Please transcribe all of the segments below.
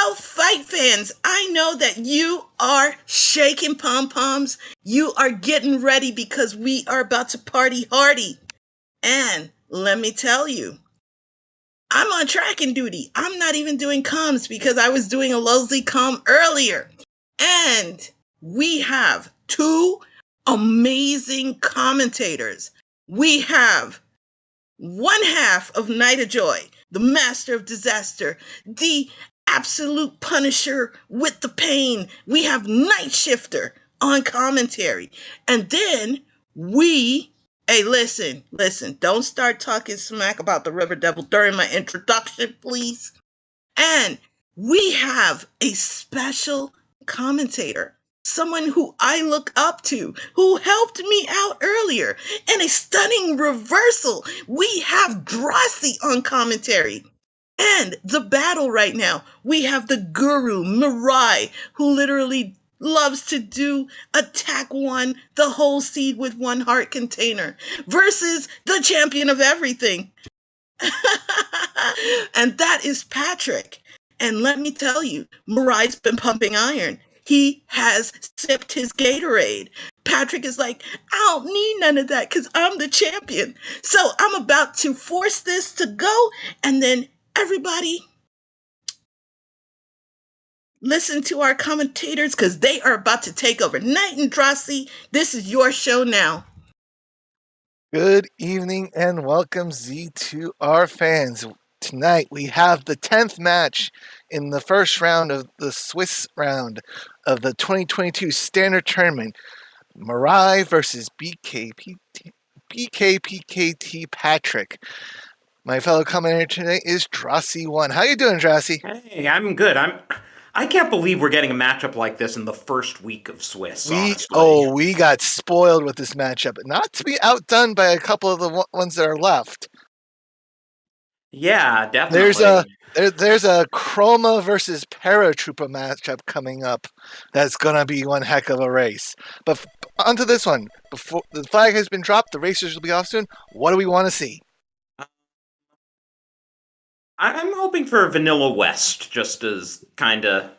Well, fight fans, I know that you are shaking pom-poms. You are getting ready because we are about to party hardy. And let me tell you, I'm on tracking duty. I'm not even doing comms because I was doing a low Z comm earlier. And we have two amazing commentators. We have one half of Night of Joy, the master of disaster, the absolute punisher with the pain. We have Night Shifter on commentary. And then hey, listen, don't start talking smack about the River Devil during my introduction, please. And we have a special commentator, someone who I look up to, who helped me out earlier. And a stunning reversal. We have Drosy on commentary. And the battle right now, we have the guru, MiRai, who literally loves to do attack one, the whole seed with one heart container, versus the champion of everything. And that is Patrick. And let me tell you, MiRai's been pumping iron. He has sipped his Gatorade. Patrick is like, I don't need none of that because I'm the champion. So I'm about to force this to go. And then everybody listen to our commentators because they are about to take over. Knight and Drosy, this is your show now. Good evening and welcome, Z2R fans. Tonight we have the 10th match in the first round of the Swiss round of the 2022 Standard Tournament. MiRai versus BKPKT Patrick. My fellow commentator today is Drosy1. How you doing, Drosy? Hey, I'm good. I can't believe we're getting a matchup like this in the first week of Swiss, honestly. We got spoiled with this matchup. Not to be outdone by a couple of the ones that are left. Yeah, definitely. There's a Chroma versus Paratrooper matchup coming up that's going to be one heck of a race. But onto this one. Before the flag has been dropped, the racers will be off soon. What do we want to see? I'm hoping for Vanilla West, just as kind of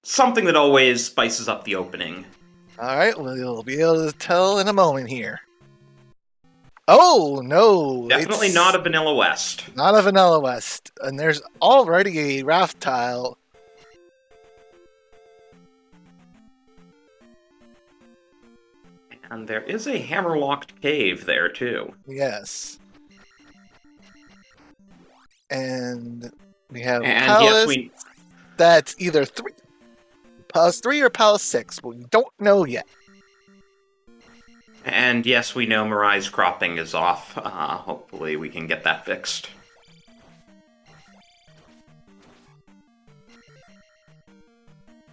something that always spices up the opening. All right, we'll be able to tell in a moment here. Oh, no. Definitely not a Vanilla West. Not a Vanilla West. And there's already a raft tile. And there is a hammerlocked cave there, too. Yes. And we have Palace that's either Palace 3 or Palace 6, but we don't know yet. And yes, we know MiRai's cropping is off. Hopefully we can get that fixed.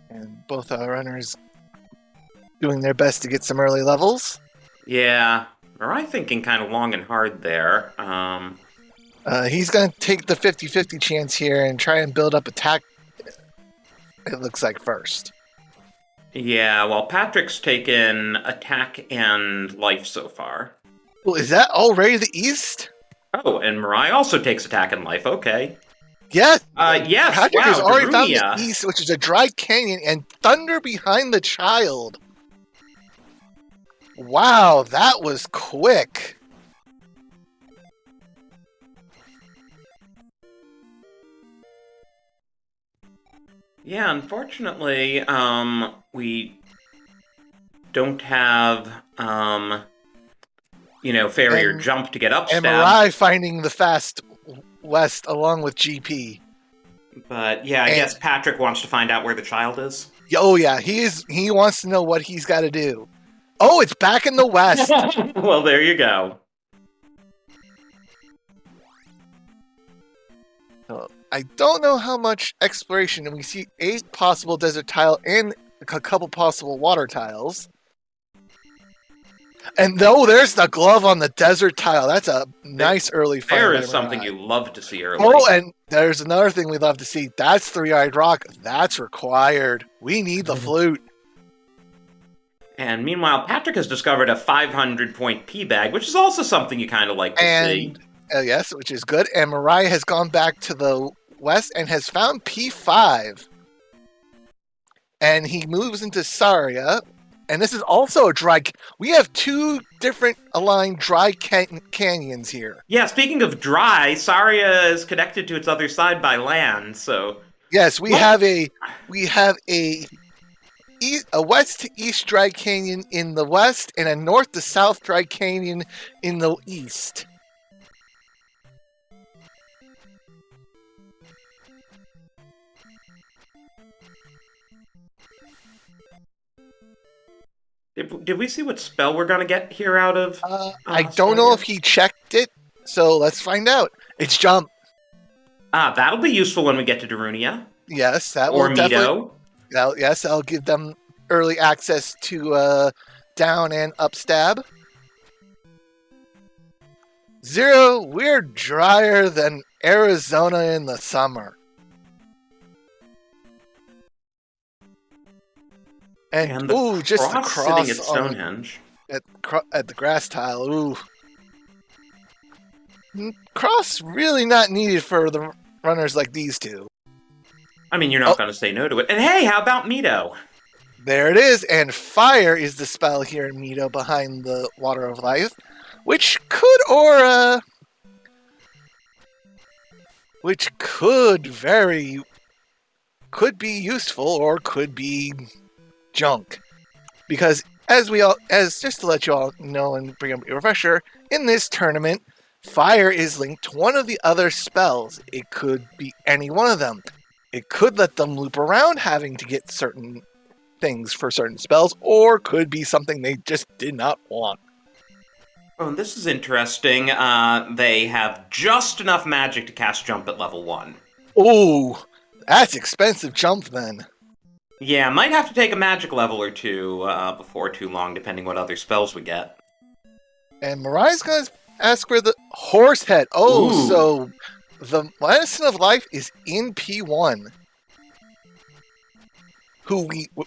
And both our runners doing their best to get some early levels. Yeah, MiRai thinking kind of long and hard there. He's going to take the 50-50 chance here and try and build up attack, it looks like, first. Yeah, well, Patrick's taken attack and life so far. Well, is that already the East? Oh, and MiRai also takes attack and life, okay. Yes! Yes, Patrick has already found Darumia. the East, which is a dry canyon, and thunder behind the child. Wow, that was quick. Yeah, unfortunately, we don't have, Farrier jump to get up And MiRai finding the fast west along with GP. But yeah, I guess Patrick wants to find out where the child is. Oh yeah, he wants to know what he's got to do. Oh, it's back in the west. Well, there you go. I don't know how much exploration, and we see 8 possible desert tile and a couple possible water tiles. And there's the glove on the desert tile. That's a nice early find. There is something you love to see early. Oh, and there's another thing we love to see. That's 3-eyed rock. That's required. We need the flute. And meanwhile, Patrick has discovered a 500-point P-bag, which is also something you kind of like to see. Yes, which is good. And MiRai has gone back to the west and has found P5. and he moves into Saria. And this is also a dry. We have two different aligned dry canyons here. Yeah, speaking of dry, Saria is connected to its other side by land, so Yes, we have a west to east dry canyon in the west and a north to south dry canyon in the east. Did we see what spell we're gonna get here out of? I don't know if he checked it, so let's find out. It's jump. That'll be useful when we get to Darunia. Yes, that Or will definitely. Mito. Yes, I'll give them early access to down and up stab. Zero, we're drier than Arizona in the summer. And ooh, just the cross sitting at Stonehenge. At the grass tile. Ooh. Cross really not needed for the runners like these two. I mean, you're not going to say no to it. And hey, how about Mito? There it is. And fire is the spell here in Mito behind the Water of Life, which could be useful or could be junk. Because as just to let you all know and bring up a refresher, in this tournament, fire is linked to one of the other spells. It could be any one of them. It could let them loop around having to get certain things for certain spells, or could be something they just did not want. Oh, this is interesting. They have just enough magic to cast jump at level 1. Ooh, that's expensive jump then. Yeah, might have to take a magic level or two before too long, depending what other spells we get. And MiRai's gonna ask where the horse head. Oh, Ooh. So the medicine of life is in P1,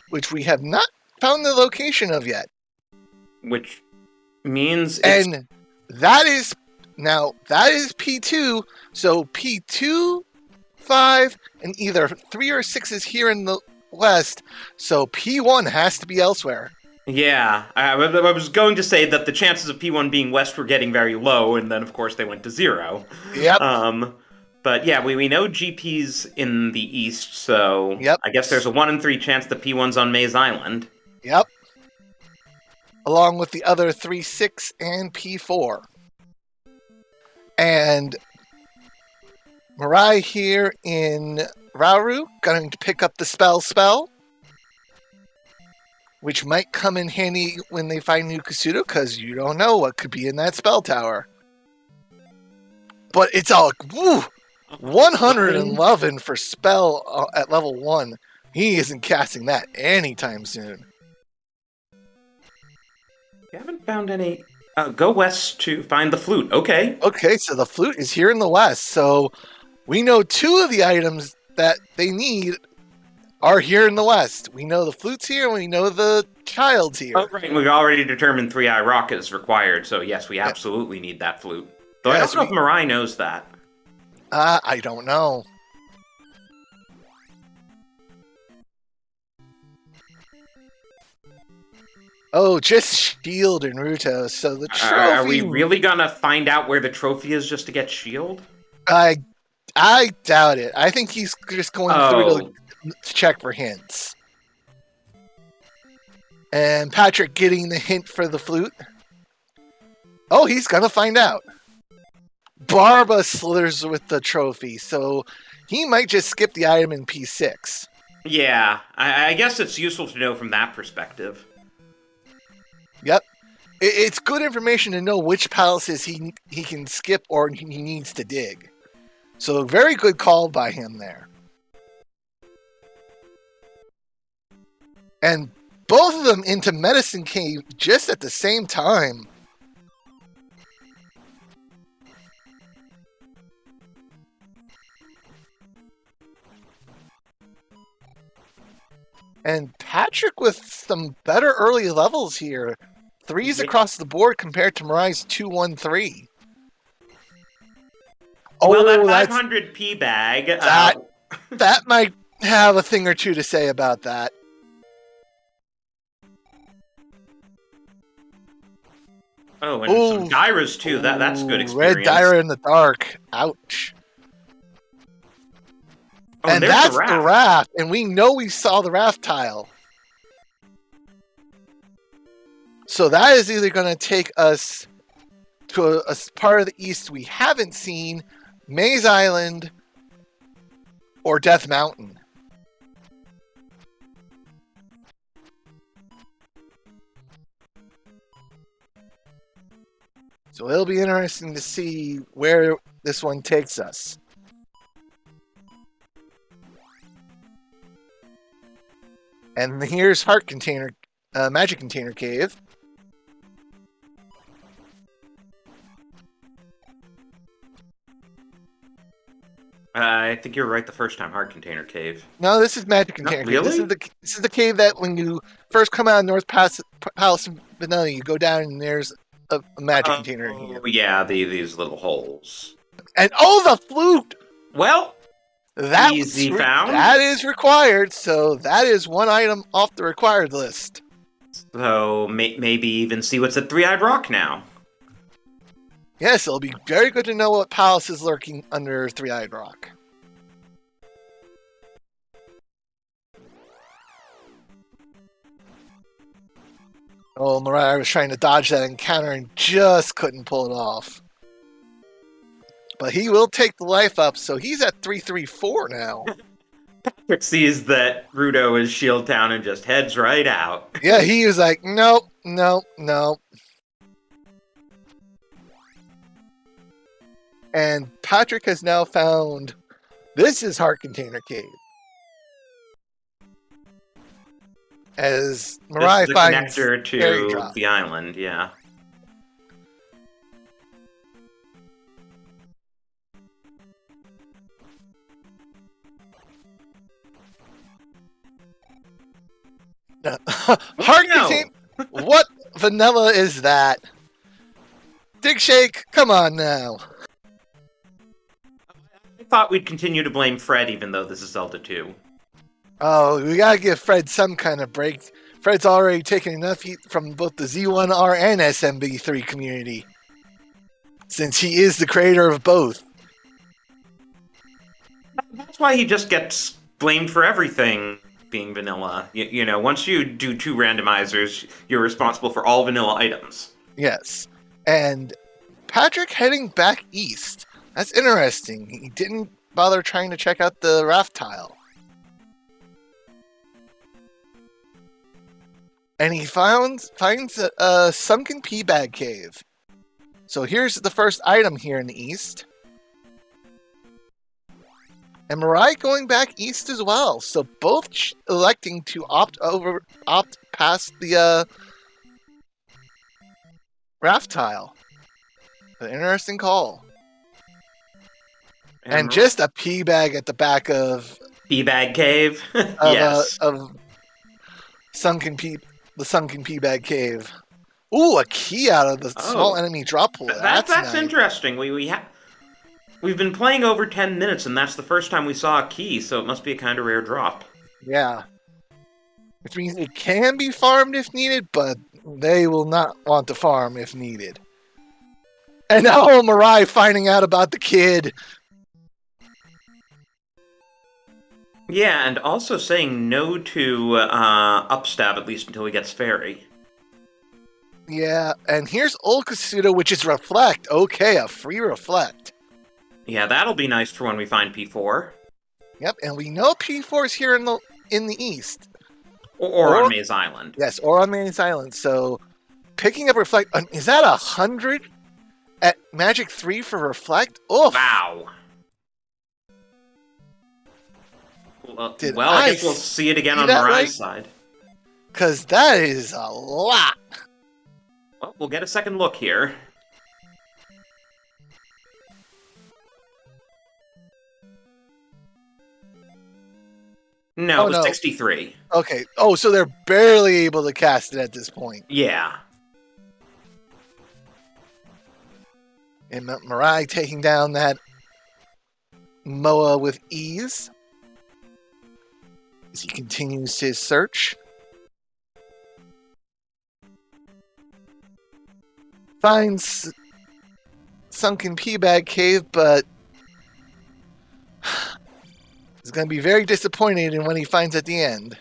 which we have not found the location of yet. Which means and that is P2. So P2, 5, and either 3 or 6 is here in the west. So P1 has to be elsewhere. Yeah, I was going to say that the chances of P1 being west were getting very low, and then of course they went to 0. Yep. But yeah, we know GP's in the east, so yep. I guess there's a 1 in 3 chance that P1's on Maze Island. Yep. Along with the other 3, 6, and P4. And MiRai here in Rauru going to pick up the spell, which might come in handy when they find New Kasuto, because you don't know what could be in that spell tower. But it's all 111 for spell at level 1. He isn't casting that anytime soon. You haven't found any. Go west to find the flute. Okay. Okay, so the flute is here in the west. So we know 2 of the items that they need are here in the west. We know the flute's here, and we know the child's here. Oh, right. We've already determined 3-Eye Rock is required, so yes, we absolutely need that flute. Though I don't know if MiRai knows that. I don't know. Oh, just shield and Ruto. So the trophy. Are we really gonna find out where the trophy is just to get shield? I doubt it. I think he's just going through to check for hints. And Patrick getting the hint for the flute. Oh, he's gonna find out. Barba slithers with the trophy, so he might just skip the item in P6. Yeah, I guess it's useful to know from that perspective. Yep. It's good information to know which palaces he can skip or he needs to dig. So very good call by him there. And both of them into Medicine Cave just at the same time. And Patrick with some better early levels here. 3s across the board compared to MiRai's 2-1-3. Well, that 500p bag. That might have a thing or two to say about that. Oh, and some Ooh. gyros too. That's good Ooh, red experience. gyro in the dark. Ouch. Oh, And there's the that's the raft. raft, and we know we saw the raft tile. So that is either going to take us to a part of the east we haven't seen, Maze Island, or Death Mountain. So it'll be interesting to see where this one takes us. And here's Heart Container, Magic Container Cave. I think you're right the first time. Heart Container Cave. No, this is Magic Container Cave. Really? This is the cave that when you first come out of North Palace of Vanilla, you go down and there's a magic container in here. Oh, yeah, these little holes. And the flute! Well, That easy found. That is required, so that is one item off the required list. So maybe even see what's at Three-Eyed Rock now. Yes, it'll be very good to know what palace is lurking under Three-Eyed Rock. Oh, MiRai was trying to dodge that encounter and just couldn't pull it off. But he will take the life up, so he's at 334 now. Patrick sees that Rudo is shield down and just heads right out. Yeah, he was like, nope, nope, nope. And Patrick has now found this is Heart Container Cave. As MiRai finds connector to the island, yeah. Heart Container. What vanilla is that? Dig Shake, come on now. I thought we'd continue to blame Fred, even though this is Zelda 2. Oh, we gotta give Fred some kind of break. Fred's already taken enough heat from both the Z1R and SMB3 community, since he is the creator of both. That's why he just gets blamed for everything being vanilla. You know, once you do 2 randomizers, you're responsible for all vanilla items. Yes. And Patrick heading back east. That's interesting. He didn't bother trying to check out the raft tile. And he finds a sunken pea bag cave. So here's the first item here in the east. And MiRai going back east as well. So both electing to opt past the raft tile. An interesting call. And just a pea bag at the back of pea bag cave. Yes. Of the sunken pea bag cave. Ooh, a key out of the small enemy drop pool. That's nice. Interesting. We've been playing over 10 minutes, and that's the first time we saw a key, so it must be a kind of rare drop. Yeah. Which means it can be farmed if needed, but they will not want to farm if needed. And now MiRai finding out about the kid. Yeah, and also saying no to upstab, at least until he gets fairy. Yeah, and here's Old Kasuda, which is Reflect. Okay, a free Reflect. Yeah, that'll be nice for when we find P4. Yep, and we know P4 is here in the east. Or on Maze Island. Yes, or on Maze Island. So, picking up Reflect, is that 100 at Magic 3 for Reflect? Oh, wow. Well, I guess we'll see it again on MiRai's side. Because that is a lot. Well, we'll get a second look here. No, it was 63. Okay. Oh, so they're barely able to cast it at this point. Yeah. And MiRai taking down that Moa with ease as he continues his search. finds Sunken Peabag Cave, but he's going to be very disappointed in what he finds at the end.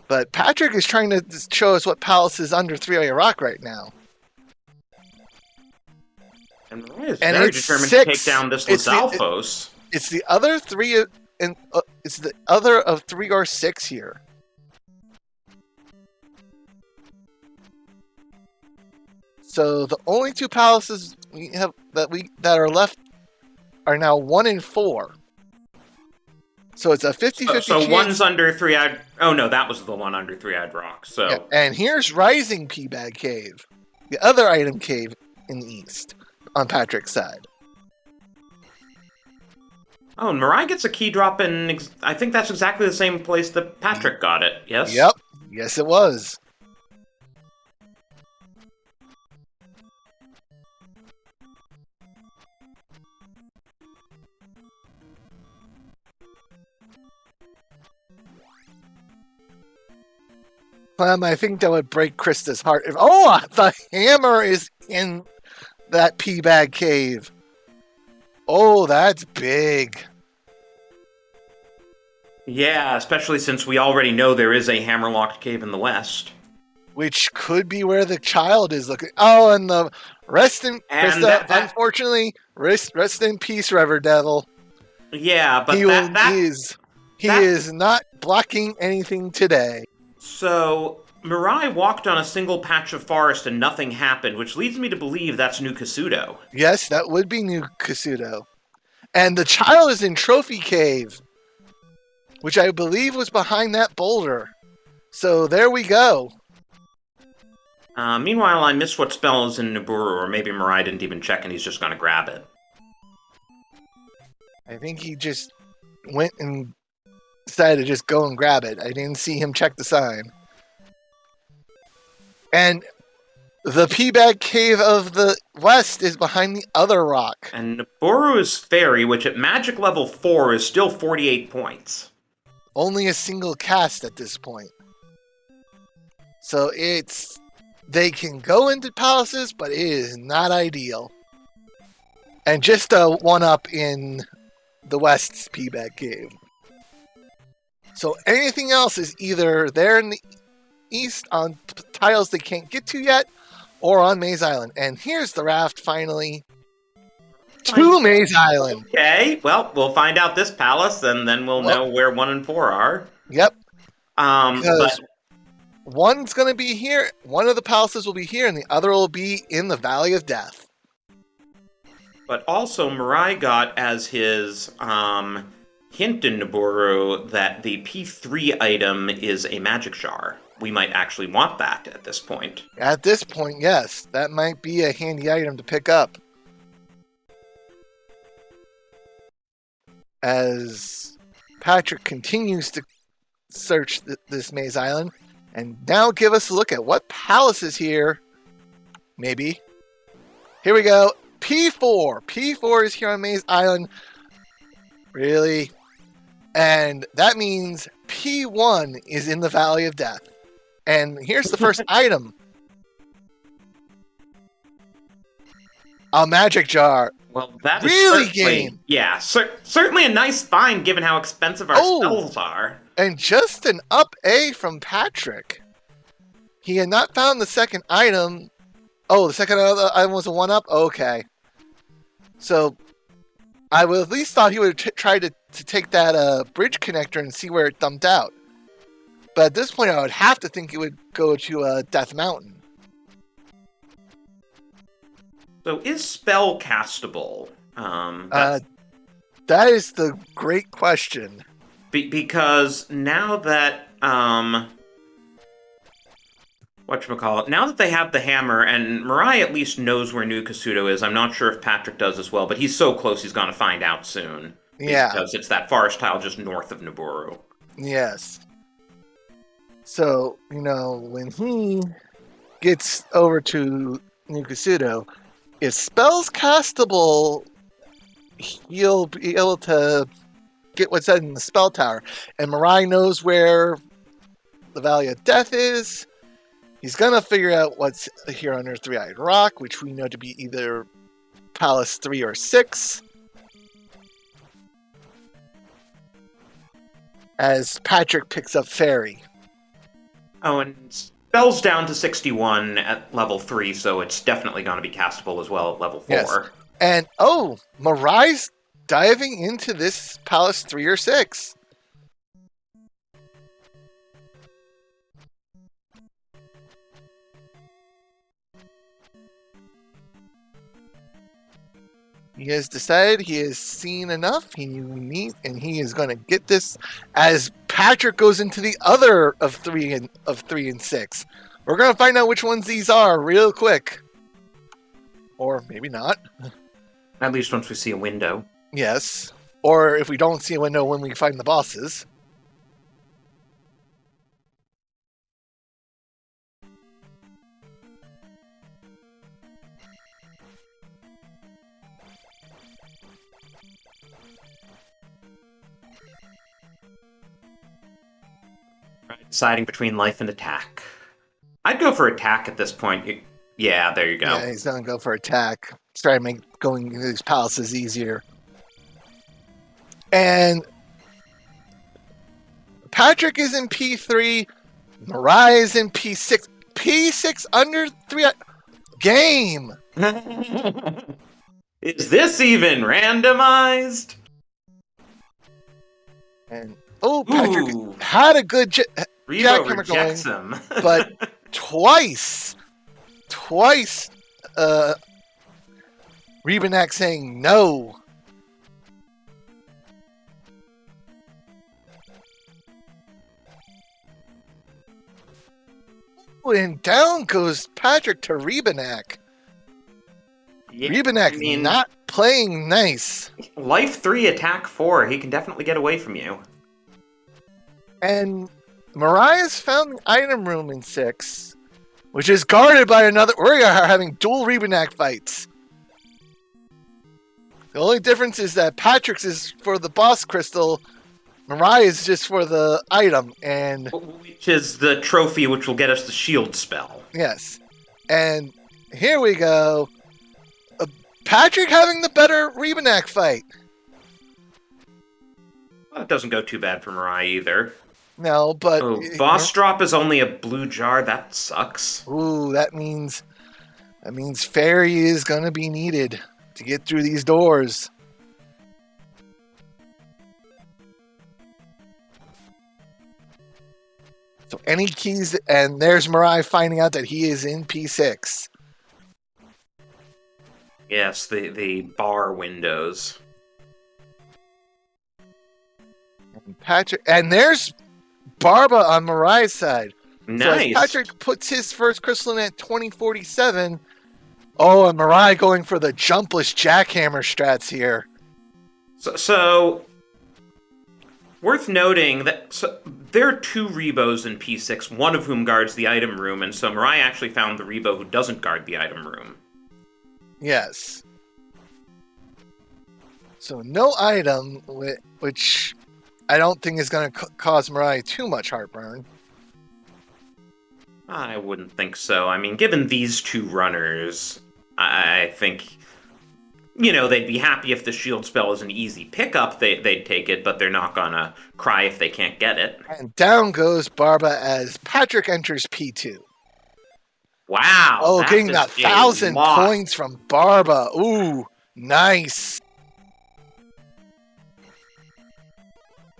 But Patrick is trying to show us what palace is under Three-Eye Rock right now. And Mariah is very determined to take down this Lizalfos. It's the other three, and it's the other of 3 or 6 here. So the only 2 palaces we have that are left are now 1 and 4. So it's a 50-50 So chance. one's under Three-Eyed... Oh, no, that was the one under Three-Eyed Rock. So Yeah, and here's Rising Peabag Cave, the other item cave in the east, on Patrick's side. Oh, and Mariah gets a key drop in... I think that's exactly the same place that Patrick got it, yes? Yep. Yes, it was. I think that would break Krista's heart. The hammer is in that Peabag Cave. Oh, that's big. Yeah, especially since we already know there is a hammerlocked cave in the west. Which could be where the child is looking. Oh, and the rest in Krista, unfortunately, rest in peace, Rever Devil. Yeah, but he is not blocking anything today. So, Mirai walked on a single patch of forest and nothing happened, which leads me to believe that's New Kasuto. Yes, that would be New Kasuto. And the child is in Trophy Cave, which I believe was behind that boulder. So there we go. Meanwhile, I missed what spell is in Naburu, or maybe Mirai didn't even check and he's just going to grab it. I think he just went and decided to just go and grab it. I didn't see him check the sign. And the Peabag Cave of the West is behind the other rock. And Naburu's Fairy, which at magic level 4 is still 48 points. Only a single cast at this point. So they can go into palaces, but it is not ideal. And just a one-up in the West's Peabag Cave. So anything else is either there in the east on tiles they can't get to yet, or on Maze Island. And here's the raft finally to Maze Island. Okay, well, we'll find out this palace, and then we'll know where 1 and 4 are. Yep. But one's going to be here, one of the palaces will be here, and the other will be in the Valley of Death. But also, Mirai got as his hint in Naburu that the P3 item is a magic jar. We might actually want that at this point. At this point, yes. That might be a handy item to pick up. As Patrick continues to search this Maze Island, and now give us a look at what palace is here. Maybe. Here we go. P4. P4 is here on Maze Island. Really? And that means P1 is in the Valley of Death. And here's the first item. A magic jar. Well, that really is game. Yeah, certainly a nice find given how expensive our spells are. And just an up A from Patrick. He had not found the second item. Oh, the second item was a 1-up? Okay. So, I would at least thought he would try to take that bridge connector and see where it dumped out. But at this point, I would have to think it would go to Death Mountain. So, is spell castable? That is the great question. Because now that whatchamacallit, now that they have the hammer, and Mirai at least knows where New Kasuto is. I'm not sure if Patrick does as well, but he's so close he's gonna find out soon. Yeah. Because it's that forest tile just north of Naburu. Yes. So, when he gets over to New Kasuto, if spells castable, he'll be able to get what's said in the spell tower. And Mirai knows where the Valley of Death is. He's going to figure out what's here under Three-Eyed Rock, which we know to be either Palace 3 or 6. As Patrick picks up Fairy. Oh, and spell's down to 61 at level 3, so it's definitely going to be castable as well at level 4. Yes. And, oh, MiRai's diving into this Palace 3 or 6. He has decided he has seen enough. He is going to get this as Patrick goes into the other of 3 and 6. We're going to find out which ones these are real quick. Or maybe not. At least once we see a window. Yes. Or if we don't see a window when we find the bosses. Deciding between life and attack. I'd go for attack at this point. Yeah, there you go. Yeah, he's going to go for attack. Try to make going into these palaces easier. And Patrick is in P3. MiRai is in P6. P6 under 3. Game! Is this even randomized? And Patrick had a good Rebo rejects him. but twice, Rebanak saying no. And down goes Patrick to Rebanak. Yeah, Rebanak not playing nice. Life 3, attack 4. He can definitely get away from you. And MiRai's found the item room in 6, which is guarded by another. We are having dual Rebanak fights. The only difference is that Patrick's is for the boss crystal, MiRai is just for the item, and which is the trophy which will get us the shield spell. Yes. And here we go. Patrick having the better Rebanak fight. Well, it doesn't go too bad for MiRai either. No, but boss drop is only a blue jar. That sucks. Ooh, that means Fairy is gonna be needed to get through these doors. So any keys, and there's MiRai finding out that he is in P6. Yes, the bar windows. And Patrick, and there's Barba on MiRai's side. Nice. So as Patrick puts his first crystal in at 2047. Oh, and MiRai going for the jumpless jackhammer strats here. So worth noting that there are 2 Rebos in P6, one of whom guards the item room, and so MiRai actually found the Rebo who doesn't guard the item room. Yes. So no item, which I don't think is going to cause MiRai too much heartburn. I wouldn't think so. I mean, given these 2 runners, I think, they'd be happy if the shield spell is an easy pickup. They'd take it, but they're not going to cry if they can't get it. And down goes Barba as Patrick enters P2. Wow. Oh, getting that 1,000 points from Barba. Ooh, nice.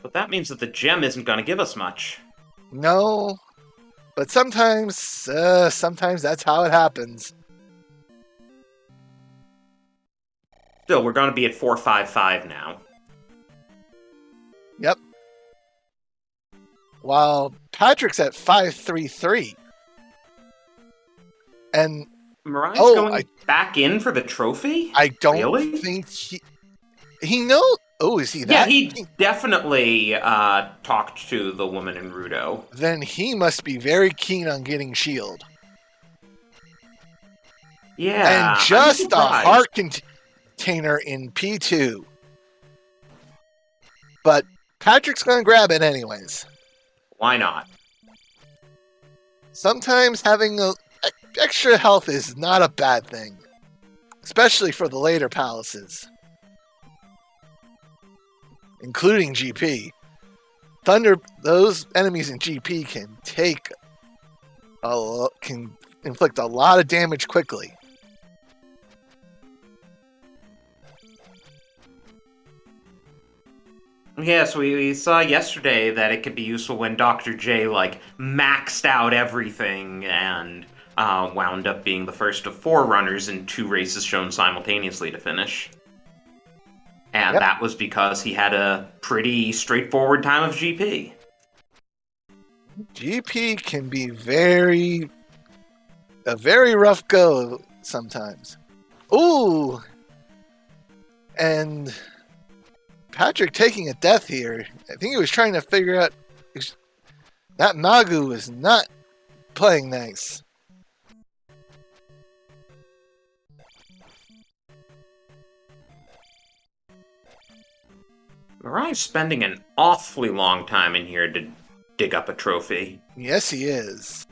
But that means that the gem isn't going to give us much. No, but sometimes that's how it happens. Still, we're going to be at 455 now. Yep. While Patrick's at 533. And MiRai's going back in for the trophy? I don't think he knows. Oh, is he that? Yeah, he definitely talked to the woman in Rudo. Then he must be very keen on getting shield. Yeah. And just a heart container in P2. But Patrick's going to grab it anyways. Why not? Sometimes having extra health is not a bad thing, especially for the later palaces, including GP. Those enemies in GP can inflict a lot of damage quickly. Yes, we saw yesterday that it could be useful when Dr. J, maxed out everything and wound up being the first of 4 runners in 2 races shown simultaneously to finish. And Yep. that was because he had a pretty straightforward time of GP. GP can be a very rough go sometimes. Ooh! And Patrick taking a death here. I think he was trying to figure out that Magu was not playing nice. MiRai's spending an awfully long time in here to dig up a trophy. Yes, he is.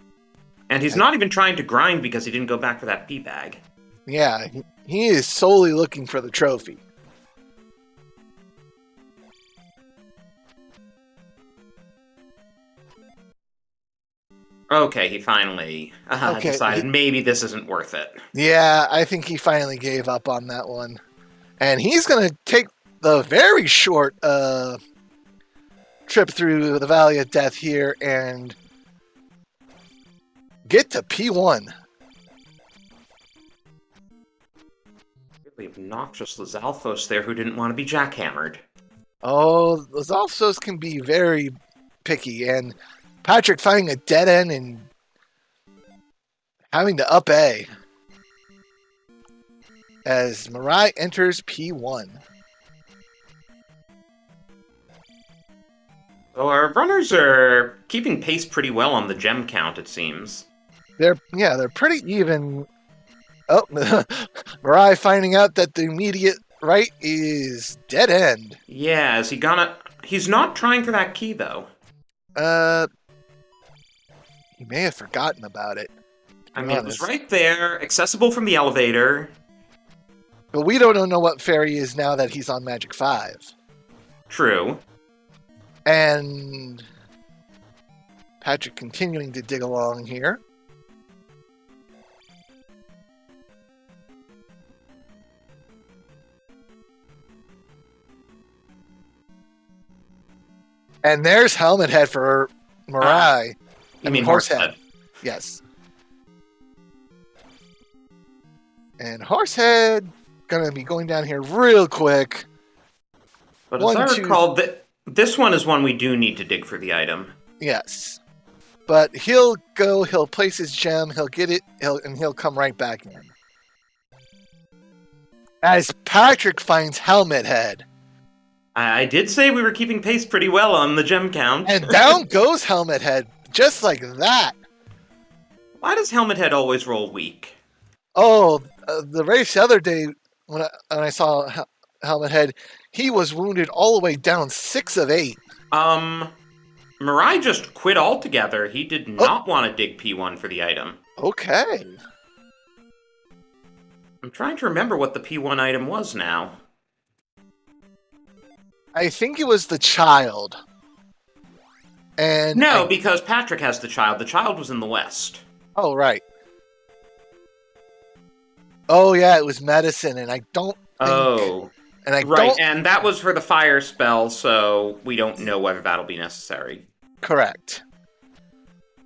And he's not even trying to grind because he didn't go back for that P bag. Yeah, he is solely looking for the trophy. Okay, he finally decided maybe this isn't worth it. Yeah, I think he finally gave up on that one. And he's going to take the very short trip through the Valley of Death here and get to P1. Really obnoxious Lizalfos there who didn't want to be jackhammered. Oh, those Alphos can be very picky, and Patrick finding a dead end and having to up A as MiRai enters P1. So our runners are keeping pace pretty well on the gem count, it seems. They're pretty even. Oh, MiRai finding out that the immediate right is dead end. Yeah, he's not trying for that key, though. He may have forgotten about it. I mean, it was right there, accessible from the elevator. But we don't know what fairy is now that he's on Magic 5. True. And Patrick continuing to dig along here. And there's Helmet Head for MiRai. You mean Horsehead? Yes. And Horsehead gonna be going down here real quick. But as I recall, this one is one we do need to dig for the item. Yes. But he'll place his gem, he'll get it, he'll come right back in. As Patrick finds Helmet Head. I did say we were keeping pace pretty well on the gem count. And down goes Helmet Head, just like that. Why does Helmet Head always roll weak? Oh, the race the other day when I saw Helmet Head, he was wounded all the way down 6 of 8. MiRai just quit altogether. He did not want to dig P1 for the item. Okay. I'm trying to remember what the P1 item was now. I think it was the child. And no, because Patrick has the child. The child was in the west. Oh, right. Oh, yeah, it was medicine, and I don't think... And that was for the fire spell, so we don't know whether that'll be necessary. Correct.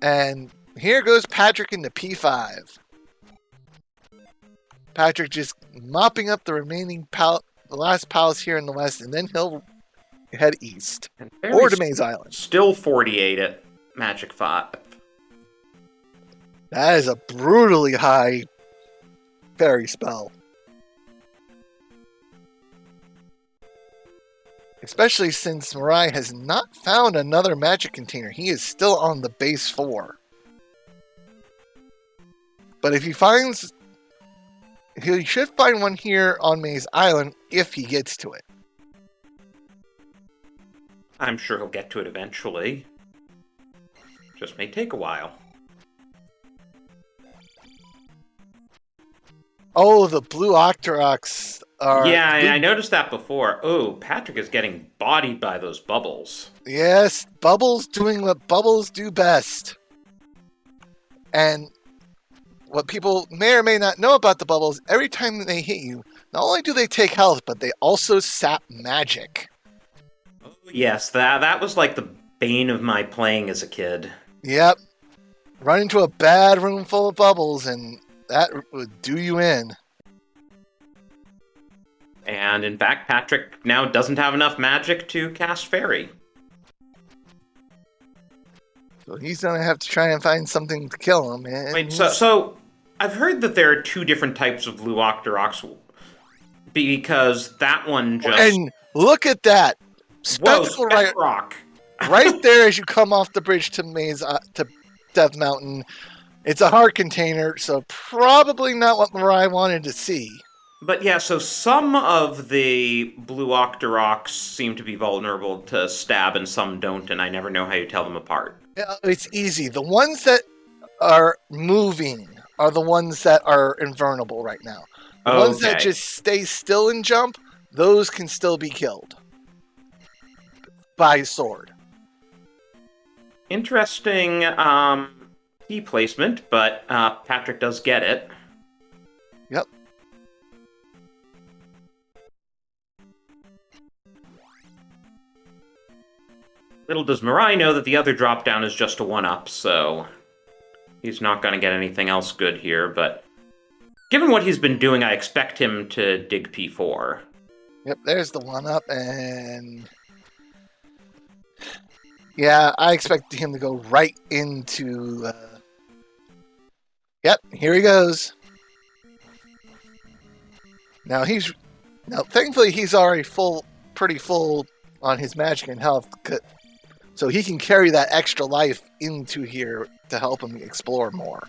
And here goes Patrick into P5. Patrick just mopping up the remaining the last palace here in the west, and then he'll head east. Or to Maze Island. Still 48 at Magic 5. That is a brutally high fairy spell. Especially since MiRai has not found another magic container. He is still on the base 4. But if he finds... he should find one here on Maze Island if he gets to it. I'm sure he'll get to it eventually. Just may take a while. Oh, the blue Octoroks are... Yeah, I noticed that before. Oh, Patrick is getting bodied by those bubbles. Yes, bubbles doing what bubbles do best. And what people may or may not know about the bubbles, every time they hit you, not only do they take health, but they also sap magic. Yes, that was like the bane of my playing as a kid. Yep. Run into a bad room full of bubbles, and that would do you in. And in fact, Patrick now doesn't have enough magic to cast Fairy. So he's going to have to try and find something to kill him. And Wait, so I've heard that there are two different types of blue Octoroks, because that one just... And look at that. Spectacle Rock. Right there as you come off the bridge to to Death Mountain. It's a heart container, so probably not what MiRai wanted to see. But yeah, so some of the blue Octoroks seem to be vulnerable to stab and some don't, and I never know how you tell them apart. It's easy. The ones that are moving are the ones that are invulnerable right now. The ones that just stay still and jump, those can still be killed by sword. Interesting key placement, but Patrick does get it. Yep. Little does MiRai know that the other drop-down is just a 1-up, so he's not going to get anything else good here, but given what he's been doing, I expect him to dig P4. Yep, there's the 1-up, and... yeah, I expect him to go right into... Yep, here he goes. Now, thankfully, he's already pretty full on his magic and health, so he can carry that extra life into here to help him explore more.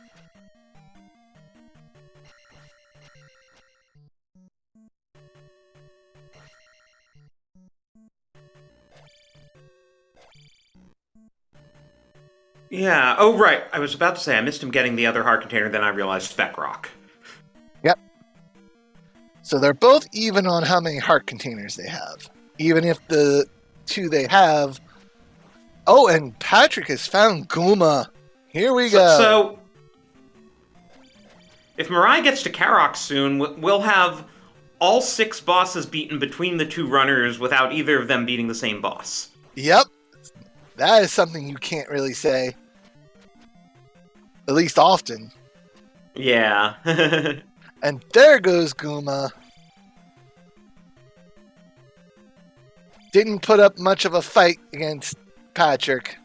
Yeah, oh right, I was about to say I missed him getting the other heart container, then I realized Spec Rock. Yep. So they're both even on how many heart containers they have. Even if the two they have... Oh, and Patrick has found Guma. Here we go. So, if MiRai gets to Karok soon, we'll have all 6 bosses beaten between the 2 runners without either of them beating the same boss. Yep. That is something you can't really say. At least often. Yeah. And there goes Guma. Didn't put up much of a fight against Patrick.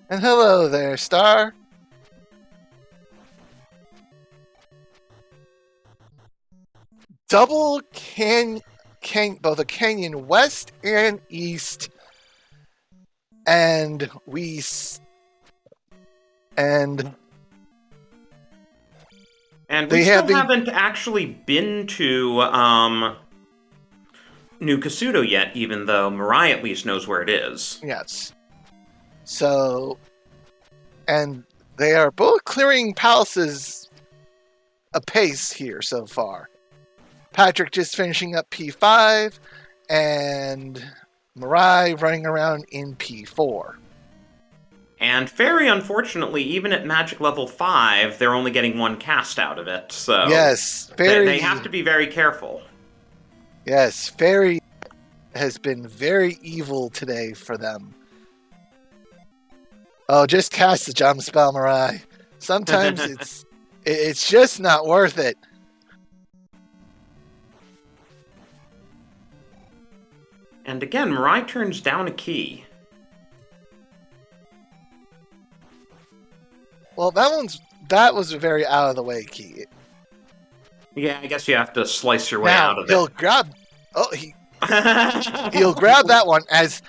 And hello there, Star. Double both a canyon west and east, and we haven't actually been to New Kasuto yet, even though MiRai at least knows where it is. Yes. So, and they are both clearing palaces apace here so far. Patrick just finishing up P5, and MiRai running around in P4. And Fairy, unfortunately, even at magic level 5, they're only getting 1 cast out of it, so... Yes, Fairy... They have to be very careful. Yes, Fairy has been very evil today for them. Oh, just cast the jump spell, MiRai. Sometimes it's just not worth it. And again, MiRai turns down a key. Well, that was a very out of the way key. Yeah, I guess you have to slice your way out of it. He'll grab that one as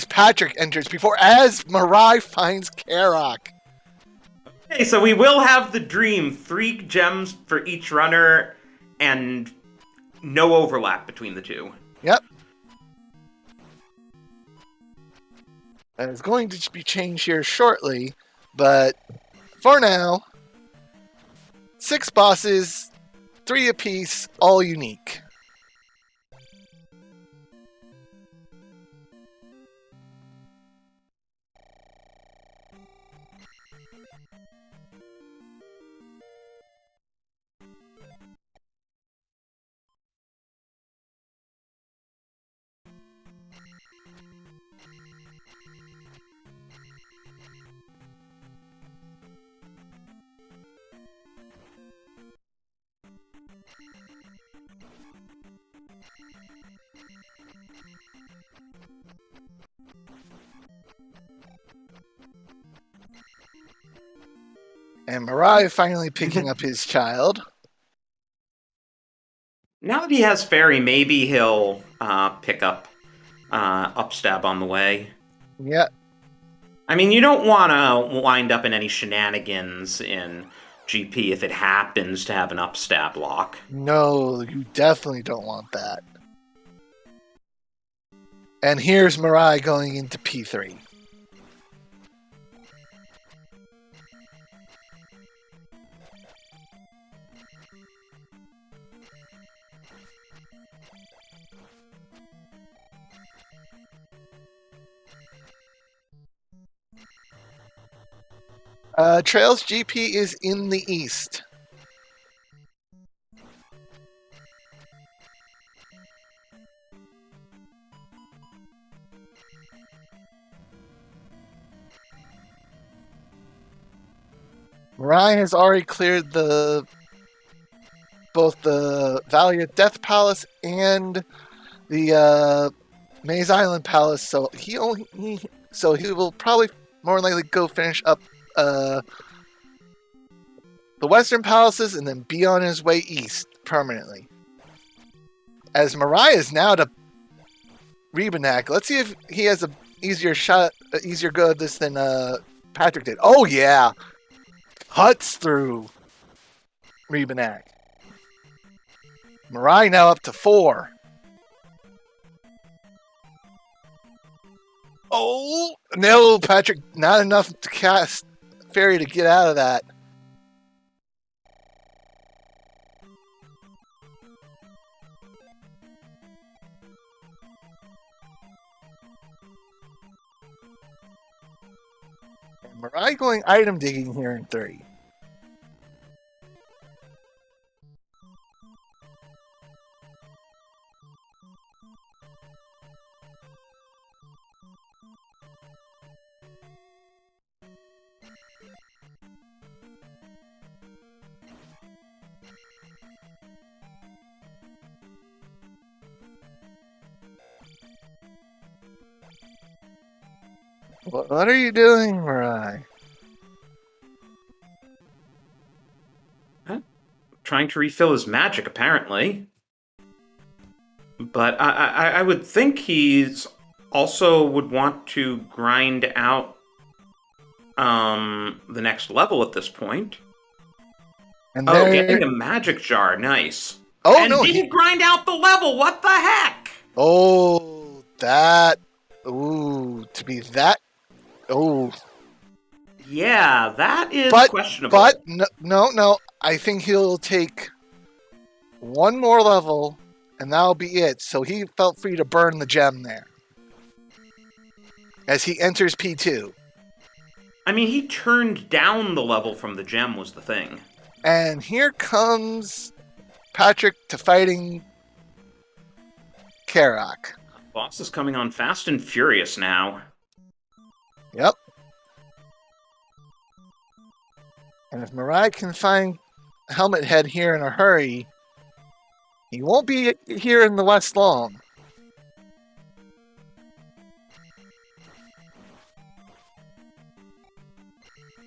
Patrick enters as MiRai finds Karok. Okay, so we will have the dream. 3 gems for each runner and no overlap between the 2. Yep. And it's going to be changed here shortly But for now, 6 bosses, 3 apiece, all unique. And MiRai finally picking up his child. Now that he has Fairy, maybe he'll pick up Upstab on the way. Yeah. I mean, you don't want to wind up in any shenanigans in GP if it happens to have an Upstab lock. No, you definitely don't want that. And here's MiRai going into P3. Trails GP is in the east. MiRai has already cleared both the Valley of Death Palace and the Maze Island Palace, so he will probably more likely go finish up the Western Palaces and then be on his way east permanently. As MiRai is now to Rebanak, let's see if he has an easier go at this than Patrick did. Oh yeah, cuts through Rebanak. MiRai now up to 4. Oh no, Patrick, not enough to cast Fairy to get out of that. And MiRai going item digging here in 3. What are you doing, MiRai? Trying to refill his magic, apparently. But I would think he's also would want to grind out the next level at this point. And getting a magic jar, nice. Oh and no, didn't grind out the level. What the heck? Oh, that. Ooh, to be that. Oh. Yeah, that is questionable. But no. I think he'll take one more level, and that'll be it. So he felt free to burn the gem there as he enters P2. I mean, he turned down the level from the gem was the thing. And here comes Patrick to fighting Karak. Boss is coming on fast and furious now. Yep. And if MiRai can find Helmet Head here in a hurry, he won't be here in the West long.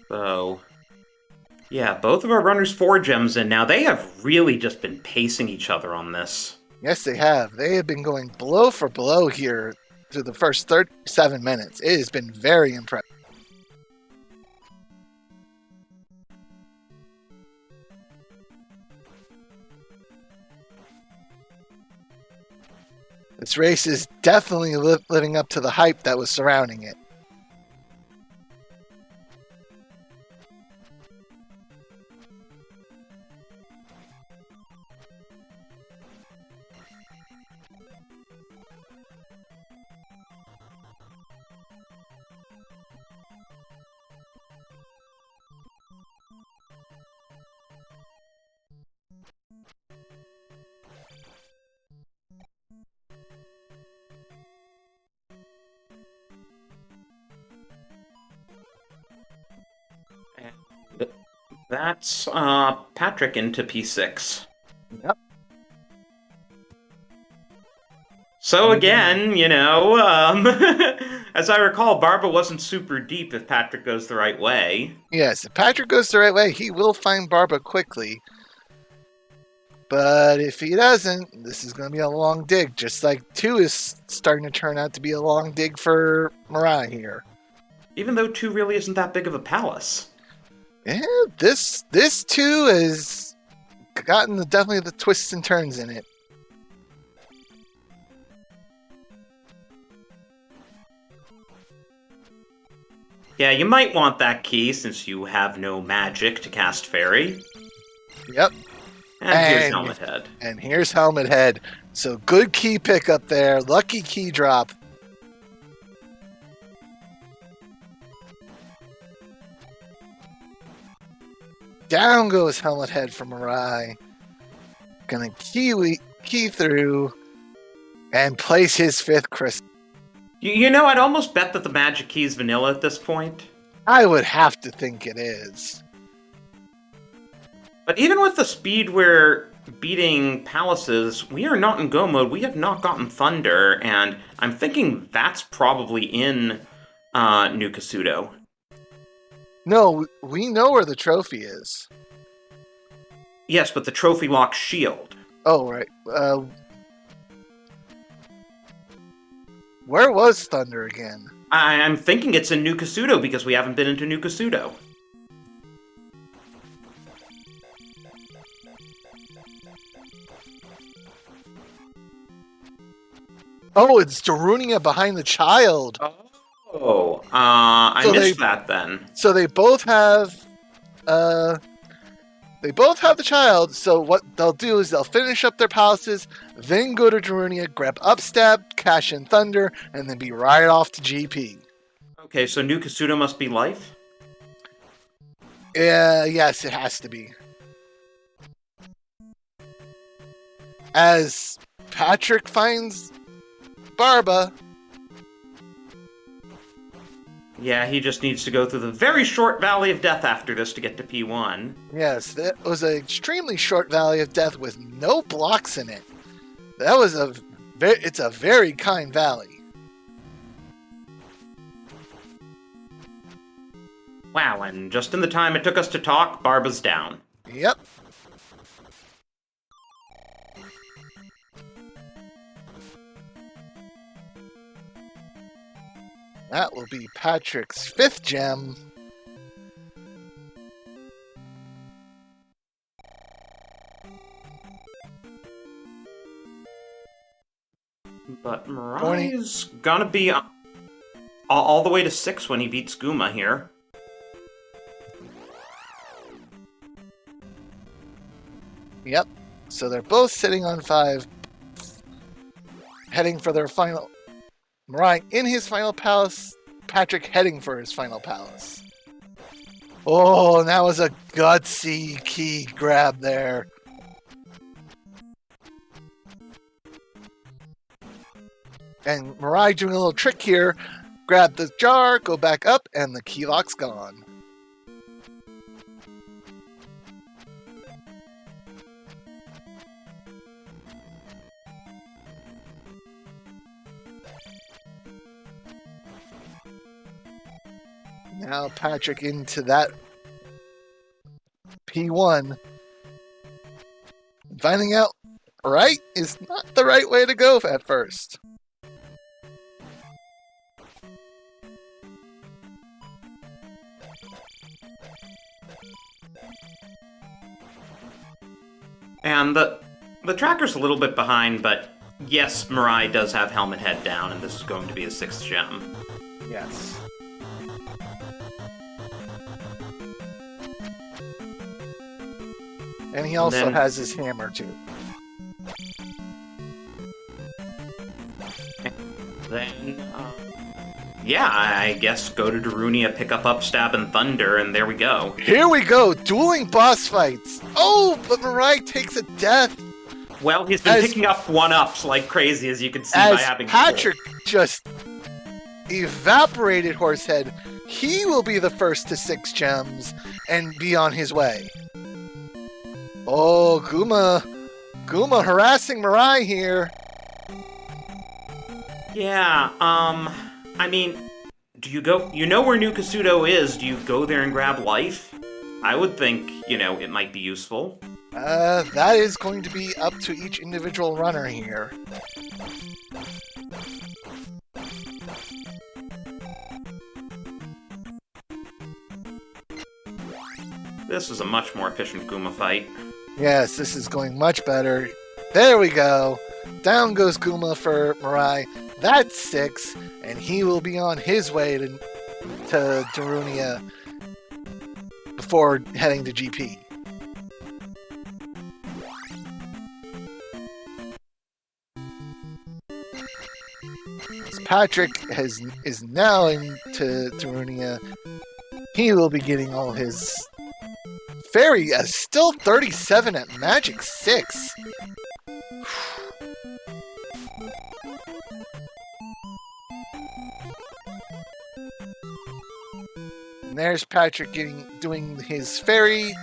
So, yeah, both of our runners 4 gems in now. They have really just been pacing each other on this. Yes, they have. They have been going blow for blow here through the first 37 minutes. It has been very impressive. This race is definitely living up to the hype that was surrounding it. That's Patrick into P6. Yep. So again, as I recall, Barba wasn't super deep if Patrick goes the right way. Yes, if Patrick goes the right way, he will find Barba quickly. But if he doesn't, this is going to be a long dig, just like 2 is starting to turn out to be a long dig for MiRai here. Even though 2 really isn't that big of a palace. Yeah, this 2 has gotten definitely the twists and turns in it. Yeah, you might want that key since you have no magic to cast Fairy. Yep. And here's Helmet Head. And here's Helmet Head. So good key pickup there. Lucky key drop. Down goes Helmet Head from MiRai. Gonna key through and place his 5th crystal. I'd almost bet that the magic key is vanilla at this point. I would have to think it is. But even with the speed we're beating palaces, we are not in Go mode. We have not gotten Thunder, and I'm thinking that's probably in New Kasuto. No, we know where the trophy is. Yes, but the trophy locks shield. Oh, right. Where was Thunder again? I'm thinking it's in New Kasuto because we haven't been into New Kasuto. Oh, it's Darunia behind the child. Oh, I missed that then. So they both have, the child. So what they'll do is they'll finish up their palaces, then go to Darunia, grab Upstep, cash in Thunder, and then be right off to GP. Okay, so New Kasuto must be life? Yes, it has to be. As Patrick finds Barba. Yeah, he just needs to go through the very short Valley of Death after this to get to P1. Yes, that was an extremely short Valley of Death with no blocks in it. That was it's a very kind valley. Wow, and just in the time it took us to talk, Barba's down. Yep. That will be Patrick's 5th gem. But MiRai's gonna be all the way to 6 when he beats Guma here. Yep. So they're both sitting on 5, heading for their final. MiRai in his final palace, Patrick heading for his final palace. Oh, that was a gutsy key grab there. And MiRai doing a little trick here. Grab the jar, go back up, and the key lock's gone. Now Patrick into that P1. Finding out right is not the right way to go at first. And the tracker's a little bit behind, but yes, MiRai does have Helmet Head down, and this is going to be a 6th gem. Yes. And he also has his hammer, too. Then, yeah, I guess go to Darunia, pick up Upstab and Thunder, and there we go. Here we go! Dueling boss fights! Oh, but MiRai takes a death! Well, he's been picking up 1-ups like crazy, as you can see by having... Patrick just evaporated Horsehead, he will be the first to 6 gems and be on his way. Oh, Guma harassing MiRai here. Yeah, I mean, do you go... You know where New Kasuto is, do you go there and grab life? I would think, it might be useful. That is going to be up to each individual runner here. This is a much more efficient Guma fight. Yes, this is going much better. There we go. Down goes Guma for MiRai. That's 6, and he will be on his way to Darunia before heading to GP. As Patrick is now into Darunia, he will be getting all his fairy. Still 37 at Magic 6. And there's Patrick doing his fairy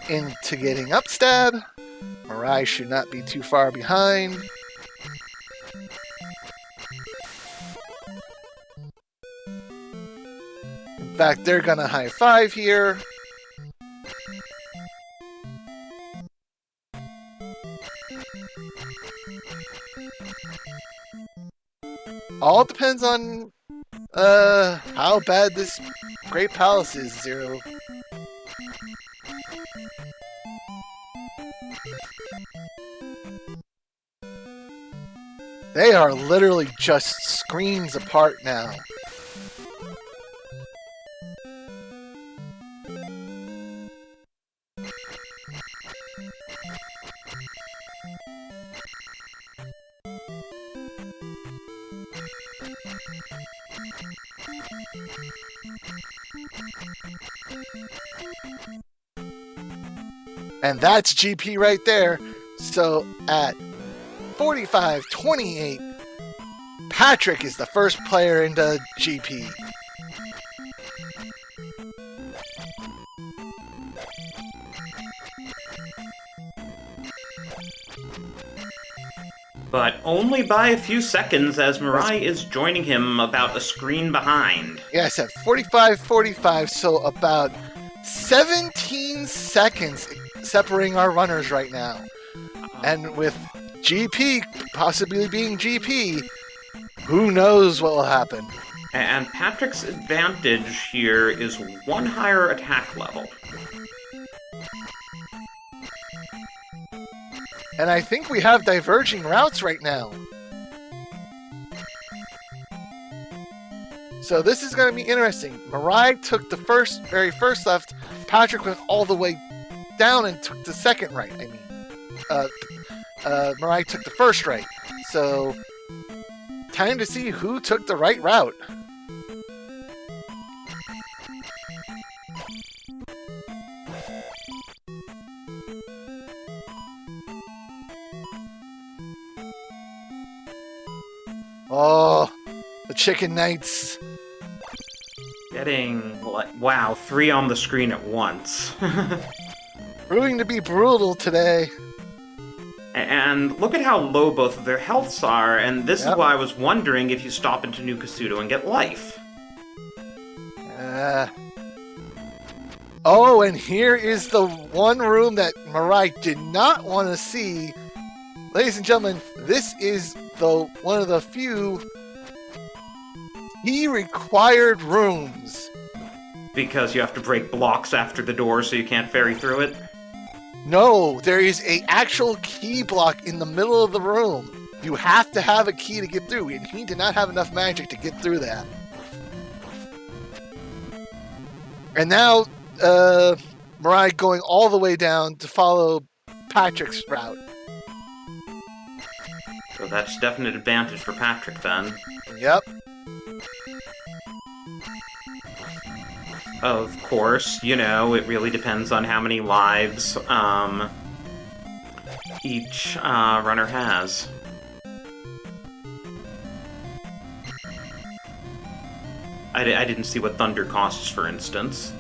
into getting upstab. MiRai should not be too far behind. In fact, they're gonna high five here. All depends on how bad this Great Palace is, Zero. They are literally just screens apart now. And that's GP right there. So at 45-28, Patrick is the first player into GP. But only by a few seconds, as MiRai is joining him about a screen behind. Yes, at 45-45, so about 17 seconds separating our runners right now. And with GP possibly being GP, who knows what will happen. And Patrick's advantage here is 1 higher attack level. And I think we have diverging routes right now. So this is going to be interesting. MiRai took the very first left. Patrick went all the way down and took the second right. MiRai took the first right. So time to see who took the right route. Oh, the Chicken Knights. Getting, wow, 3 on the screen at once. Proving to be brutal today. And look at how low both of their healths are, and this is why I was wondering if you stop into New Kasuto and get life. Oh, and here is the one room that MiRai did not want to see. Ladies and gentlemen, this is one of the few key required rooms. Because you have to break blocks after the door so you can't ferry through it? No, there is an actual key block in the middle of the room. You have to have a key to get through, and he did not have enough magic to get through that. And now, MiRai going all the way down to follow Patrick's route. So that's definite advantage for Patrick then. Yep. Of course, it really depends on how many lives each runner has. I didn't see what thunder costs, for instance.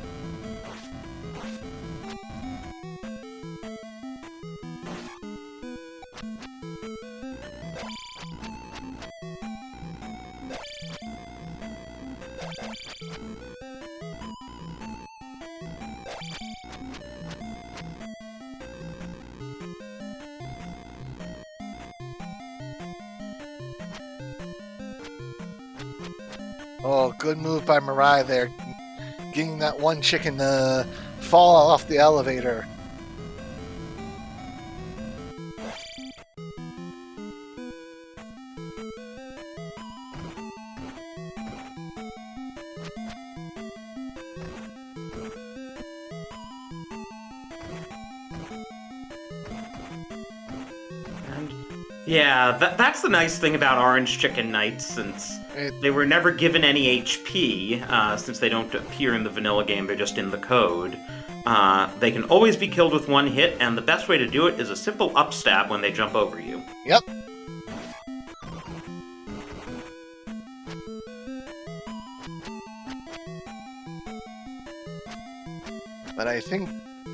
Oh, good move by MiRai there. Getting that one chicken to fall off the elevator. Yeah, that's the nice thing about Orange Chicken Knights, since they were never given any HP, since they don't appear in the vanilla game, they're just in the code. They can always be killed with one hit, and the best way to do it is a simple upstab when they jump over you. Yep. But I think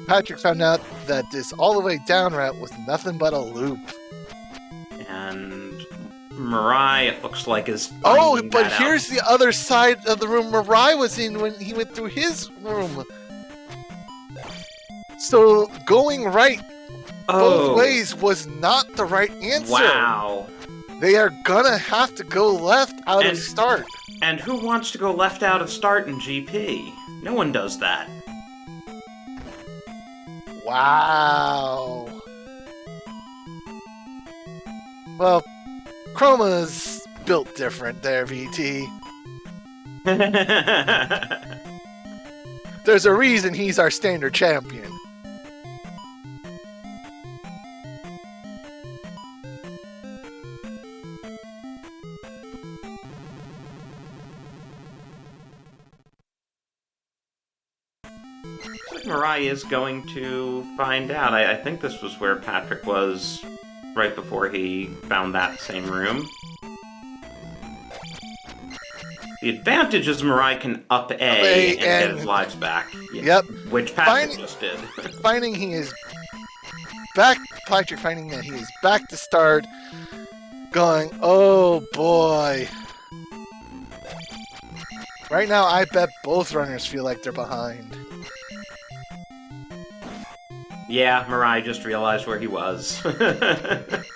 Patrick found out that this all the way down route was nothing but a loop. And MiRai, it looks like, is but here's the other side of the room MiRai was in when he went through his room. So going right both ways was not the right answer. Wow. They are gonna have to go left out of start. And who wants to go left out of start in GP? No one does that. Wow. Well, Chroma's built different there, VT. There's a reason he's our standard champion. MiRai is going to find out. I think this was where Patrick was right before he found that same room. The advantage is MiRai can up A and get his lives back. Yep. Which Patrick just did. Patrick finding that he is back to start, going, oh boy. Right now, I bet both runners feel like they're behind. Yeah, MiRai just realized where he was.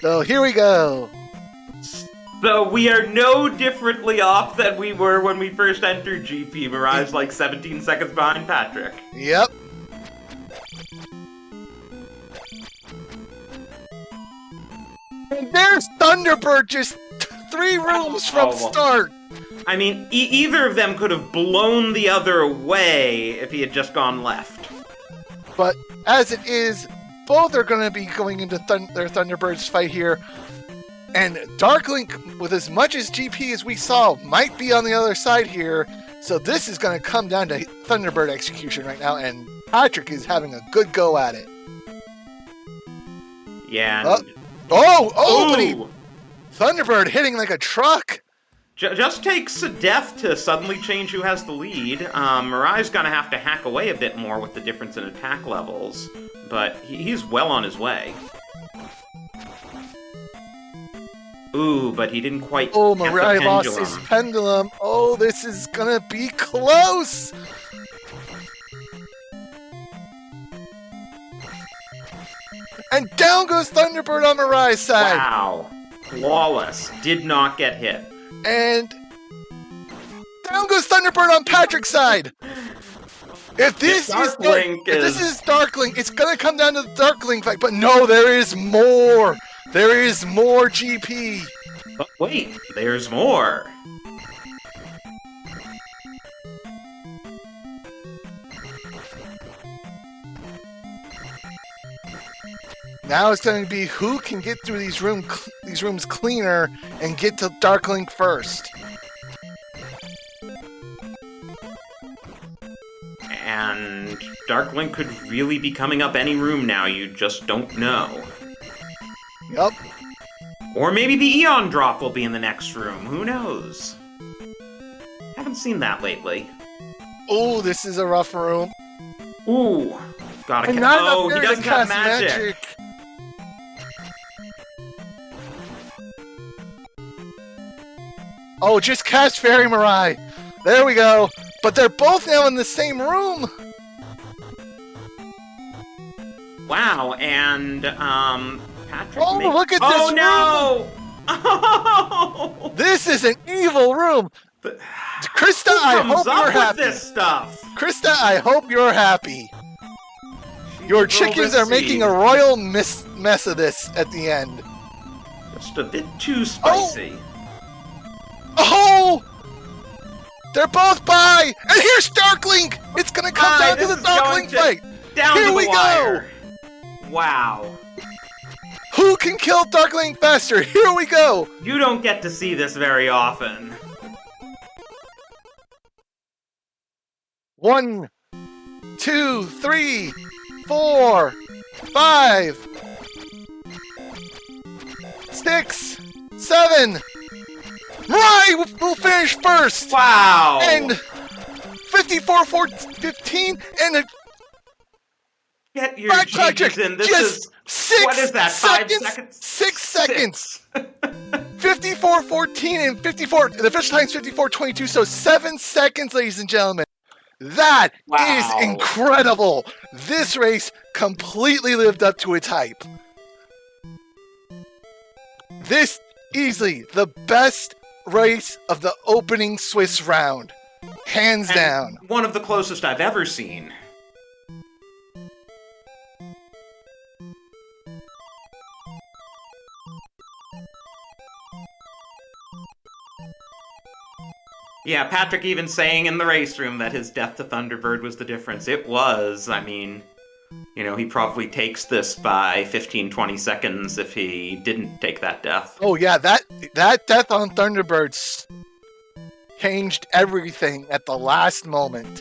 So here we go. So we are no differently off than we were when we first entered GP. MiRai's like 17 seconds behind Patrick. Yep. And there's Thunderbird just 3 rooms from start. I mean, either of them could have blown the other away if he had just gone left. But as it is, both are going to be going into their Thunderbirds fight here. And Darklink, with as much as GP as we saw, might be on the other side here. So this is going to come down to Thunderbird execution right now. And Patrick is having a good go at it. Yeah. But Thunderbird hitting like a truck. Just takes a death to suddenly change who has the lead. MiRai's gonna have to hack away a bit more with the difference in attack levels, but he's well on his way. Ooh, but he didn't quite. Oh, MiRai lost his pendulum. Oh, this is gonna be close. And down goes Thunderbird on MiRai's side. Wow, flawless. Did not get hit. And down goes Thunderbird on Patrick's side. If this is Darkling, it's gonna come down to the Darkling fight. But no, there is more. There is more GP. But wait, there's more. Now it's going to be who can get through these rooms cleaner and get to Darkling first. And Darkling could really be coming up any room now, you just don't know. Yup. Or maybe the Eon Drop will be in the next room, who knows? Haven't haven't seen that lately. Oh, this is a rough room. Ooh. Gotta And get. not Oh, enough he there to doesn't have cast magic. Oh, just cast Fairy MiRai. There we go. But they're both now in the same room. Wow, and Patrick. Oh, look at this Oh room. no! Oh! This is an evil room. Krista, Who I comes hope up you're with happy. this stuff? Krista, I hope you're happy. Your chickens are making a royal mess of this at the end. Just a bit too spicy. Oh! They're both by! And here's Darkling! It's gonna come down to the Darkling fight! Down Here to the we wire. Wow. Who can kill Darkling faster? Here we go! You don't get to see this very often. 1, 2, 3, 4, 5, 6, 7. MiRai will finish first! Wow! And 54-15 and a Get your back jiggies in. This just is 6 what is that? 5 seconds? 6 seconds. 54-14 and 54. The official time is 54-22, so 7 seconds, ladies and gentlemen. That is incredible. This race completely lived up to its hype. This easily the best race of the opening Swiss round. Hands down. One of the closest I've ever seen. Yeah, Patrick even saying in the race room that his death to Thunderbird was the difference. It was. I mean, you know, he probably takes this by 15-20 seconds if he didn't take that death. Oh yeah, that death on Thunderbirds changed everything at the last moment.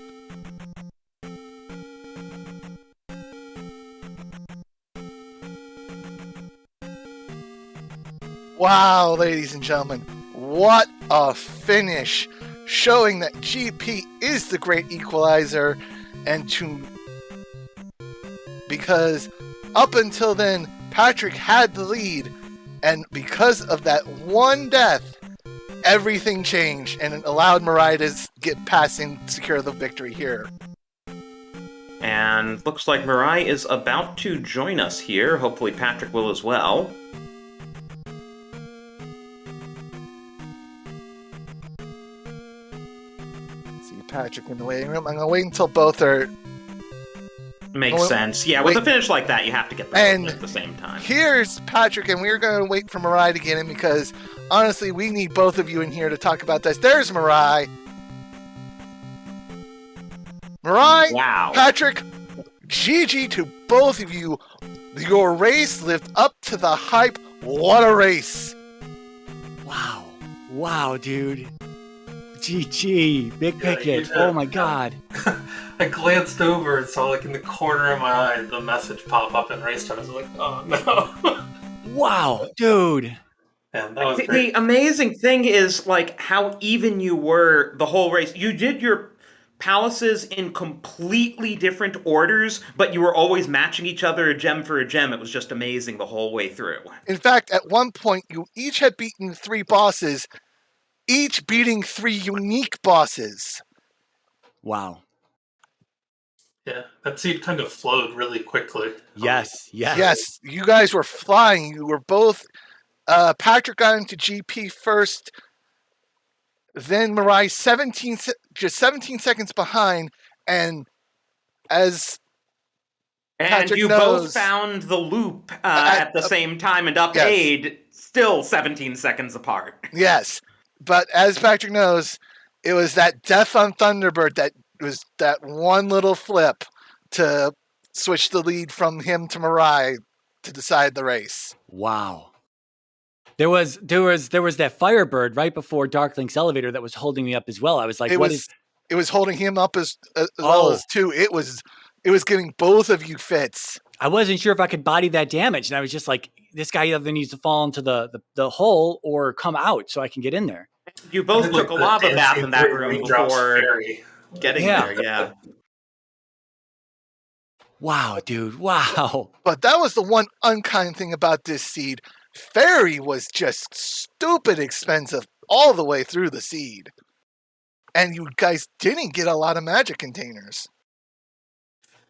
Wow, ladies and gentlemen, what a finish! Showing that GP is the great equalizer, and because up until then, Patrick had the lead, and because of that one death, everything changed, and it allowed MiRai to get past and secure the victory here. And looks like MiRai is about to join us here. Hopefully Patrick will as well. Patrick in the waiting room. I'm gonna wait until both are. Makes sense. Yeah, with a finish like that, you have to get them at the same time. Here's Patrick, and we're gonna wait for MiRai to get in because honestly, we need both of you in here to talk about this. There's MiRai. MiRai, wow. Patrick, GG to both of you. Your race lived up to the hype. What a race! Wow, dude. GG, big picket. Oh my god. I glanced over and saw, like, in the corner of my eye, the message pop up in race time. I was like, oh no. Wow, dude. And that was The great. amazing thing is, like, how even you were the whole race. You did your palaces in completely different orders, but you were always matching each other a gem for a gem. It was just amazing the whole way through. In fact, at one point, you each had beaten 3 bosses, each beating 3 unique bosses. Wow. Yeah, that seed kind of flowed really quickly. Yes. Yes, you guys were flying. You were both. Patrick got into GP first, then MiRai 17 seconds behind, and as Patrick you knows, both found the loop at the same time and up aid, still 17 seconds apart. Yes, but as Patrick knows, it was that death on Thunderbird that was that one little flip to switch the lead from him to MiRai to decide the race. Wow. There was that Firebird right before Darklink's elevator that was holding me up as well. I was like, it was holding him up as well as 2. It was giving both of you fits. I wasn't sure if I could body that damage. And I was just like, this guy either needs to fall into the hole or come out so I can get in there. You both took a lava bath in that room before getting there, yeah. Wow, dude. Wow. But that was the one unkind thing about this seed. Fairy was just stupid expensive all the way through the seed. And you guys didn't get a lot of magic containers.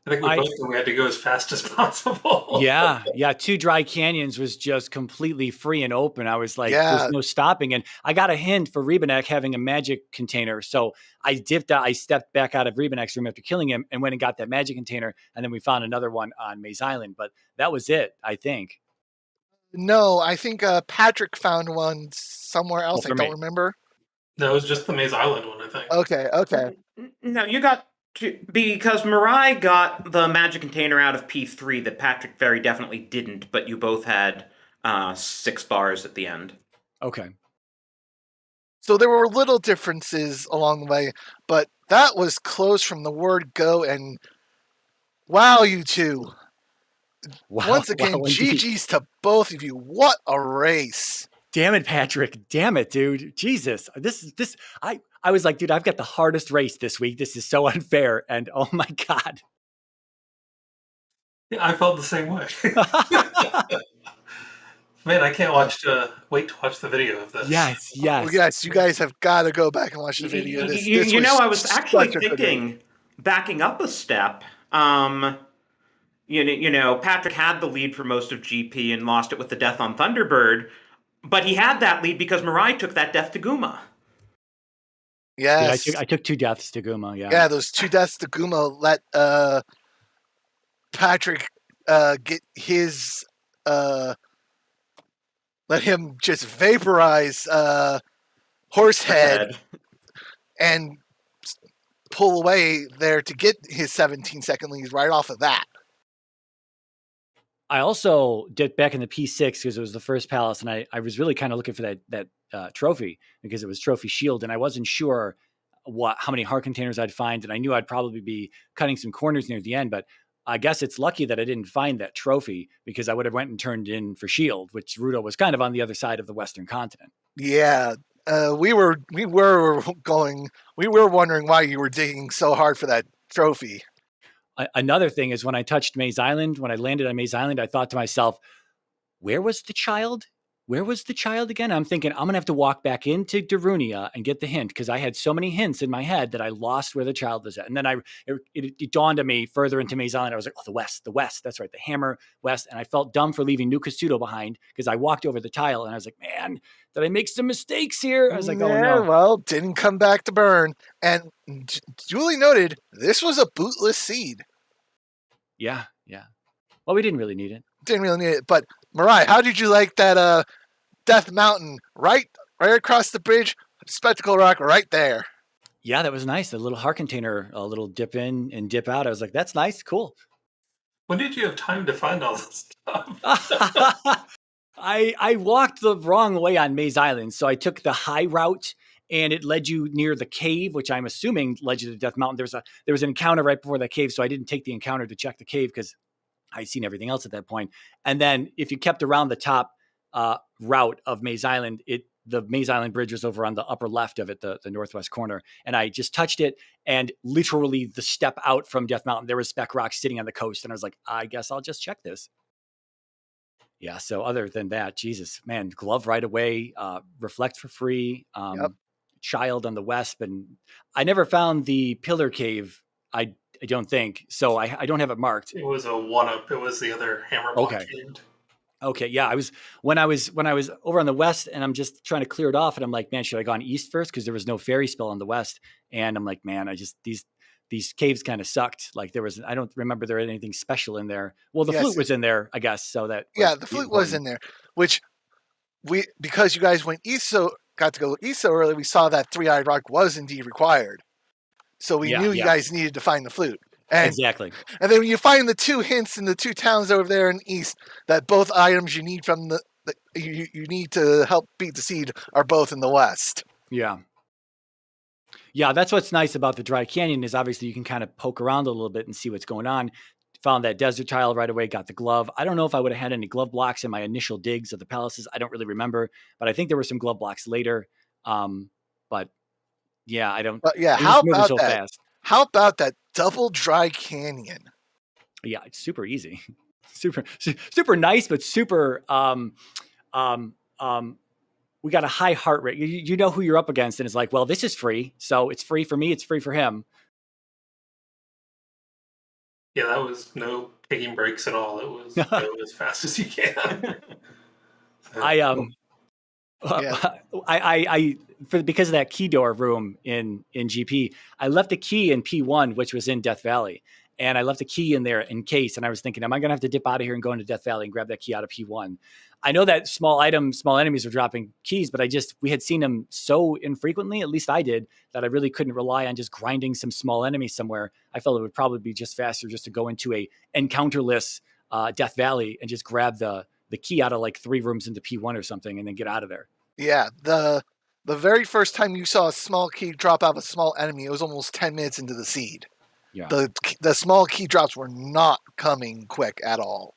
I think we had to go as fast as possible. Yeah. 2 Dry Canyons was just completely free and open. I was like, there's no stopping. And I got a hint for Rebanek having a magic container. So I stepped back out of Rebanek's room after killing him and went and got that magic container. And then we found another one on Maze Island. But that was it, I think. No, I think Patrick found one somewhere else. I don't remember. No, it was just the Maze Island one, I think. Okay. No, you got because MiRai got the magic container out of P3 that Patrick very definitely didn't, but you both had 6 bars at the end. Okay. So there were little differences along the way, but that was close from the word go. And wow, you two. Wow, once again, GG's to both of you. What a race. Damn it, Patrick. Damn it, dude. Jesus. I was like, dude, I've got the hardest race this week. This is so unfair. And oh my God. Yeah, I felt the same way. Man, I can't wait to watch the video of this. Yes. Well, yes, you guys have got to go back and watch the video. I was actually thinking, backing up a step, Patrick had the lead for most of GP and lost it with the death on Thunderbird, but he had that lead because MiRai took that death to Guma. Yes. Yeah, I took 2 deaths to Guma, Yeah, those 2 deaths to Guma let Patrick get his... let him just vaporize Horsehead and pull away there to get his 17-second lead right off of that. I also dipped back in the P6 because it was the first palace, and I was really kind of looking for that trophy because it was Trophy Shield, and I wasn't sure how many heart containers I'd find, and I knew I'd probably be cutting some corners near the end, but I guess it's lucky that I didn't find that trophy because I would have went and turned in for Shield, which Rudo was kind of on the other side of the Western continent. Yeah, we were wondering why you were digging so hard for that trophy. Another thing is when I touched Maze Island, when I landed on Maze Island, I thought to myself, where was the child? Where was the child again? I'm thinking I'm going to have to walk back into Darunia and get the hint because I had so many hints in my head that I lost where the child was at. And then it dawned on me further into Maze Island. I was like, oh, the West. That's right. The Hammer West. And I felt dumb for leaving New Casuto behind because I walked over the tile and I was like, man, did I make some mistakes here? I was like, oh no. Well, didn't come back to burn. And duly noted, this was a bootless seed. Yeah. Well, we didn't really need it. Didn't really need it. But MiRai, how did you like that Death Mountain right across the bridge, Spectacle Rock right there? Yeah, that was nice. The little heart container, a little dip in and dip out. I was like, that's nice, cool. When did you have time to find all this stuff? I walked the wrong way on Maze Island, so I took the high route, and it led you near the cave, which I'm assuming led you to Death Mountain. There was an encounter right before that cave, so I didn't take the encounter to check the cave because I'd seen everything else at that point. And then if you kept around the top route of Maze Island, the Maze Island bridge was over on the upper left of it, the northwest corner. And I just touched it, and literally the step out from Death Mountain, there was Spec Rock sitting on the coast. And I was like, I guess I'll just check this. Yeah, so other than that, Jesus, man, glove right away, reflect for free, child on the west. And I never found the pillar cave, I don't think. So I don't have it marked. It was a 1-up. It was the other hammer block caved. Okay, yeah, when I was over on the west, and I'm just trying to clear it off, and I'm like, man, should I go on east first because there was no fairy spell on the west, and I'm like, man, these caves kind of sucked. Like I don't remember there was anything special in there. Well, the flute was in there, I guess. So that the flute was in there, which because you guys got to go east so early, we saw that 3-eyed rock was indeed required, so we knew you guys needed to find the flute. Exactly. And then when you find the 2 hints in the 2 towns over there in the east, that both items you need from you need to help beat the seed are both in the west. Yeah. Yeah, that's what's nice about the Dry Canyon is obviously you can kind of poke around a little bit and see what's going on. found that desert tile right away, got the glove. I don't know if I would have had any glove blocks in my initial digs of the palaces. I don't really remember, but I think there were some glove blocks later. But yeah, I don't. But yeah, It was how moving about so that? fast. How about that double dry canyon? Yeah, it's super easy, super nice, but super. We got a high heart rate. You know who you're up against, and it's like, well, this is free, so it's free for me. It's free for him. Yeah, that was no taking breaks at all. It was go as fast as you can. Because of that key door room in GP, I left a key in P1, which was in Death Valley, and I left a key in there in case. And I was thinking, am I going to have to dip out of here and go into Death Valley and grab that key out of P1? I know that small enemies are dropping keys, but we had seen them so infrequently, at least I did, that I really couldn't rely on just grinding some small enemy somewhere. I felt it would probably be just faster just to go into a encounterless Death Valley and just grab the key out of like 3 rooms into P1 or something and then get out of there. Yeah, the very first time you saw a small key drop out of a small enemy, it was almost 10 minutes into the seed. Yeah. The small key drops were not coming quick at all.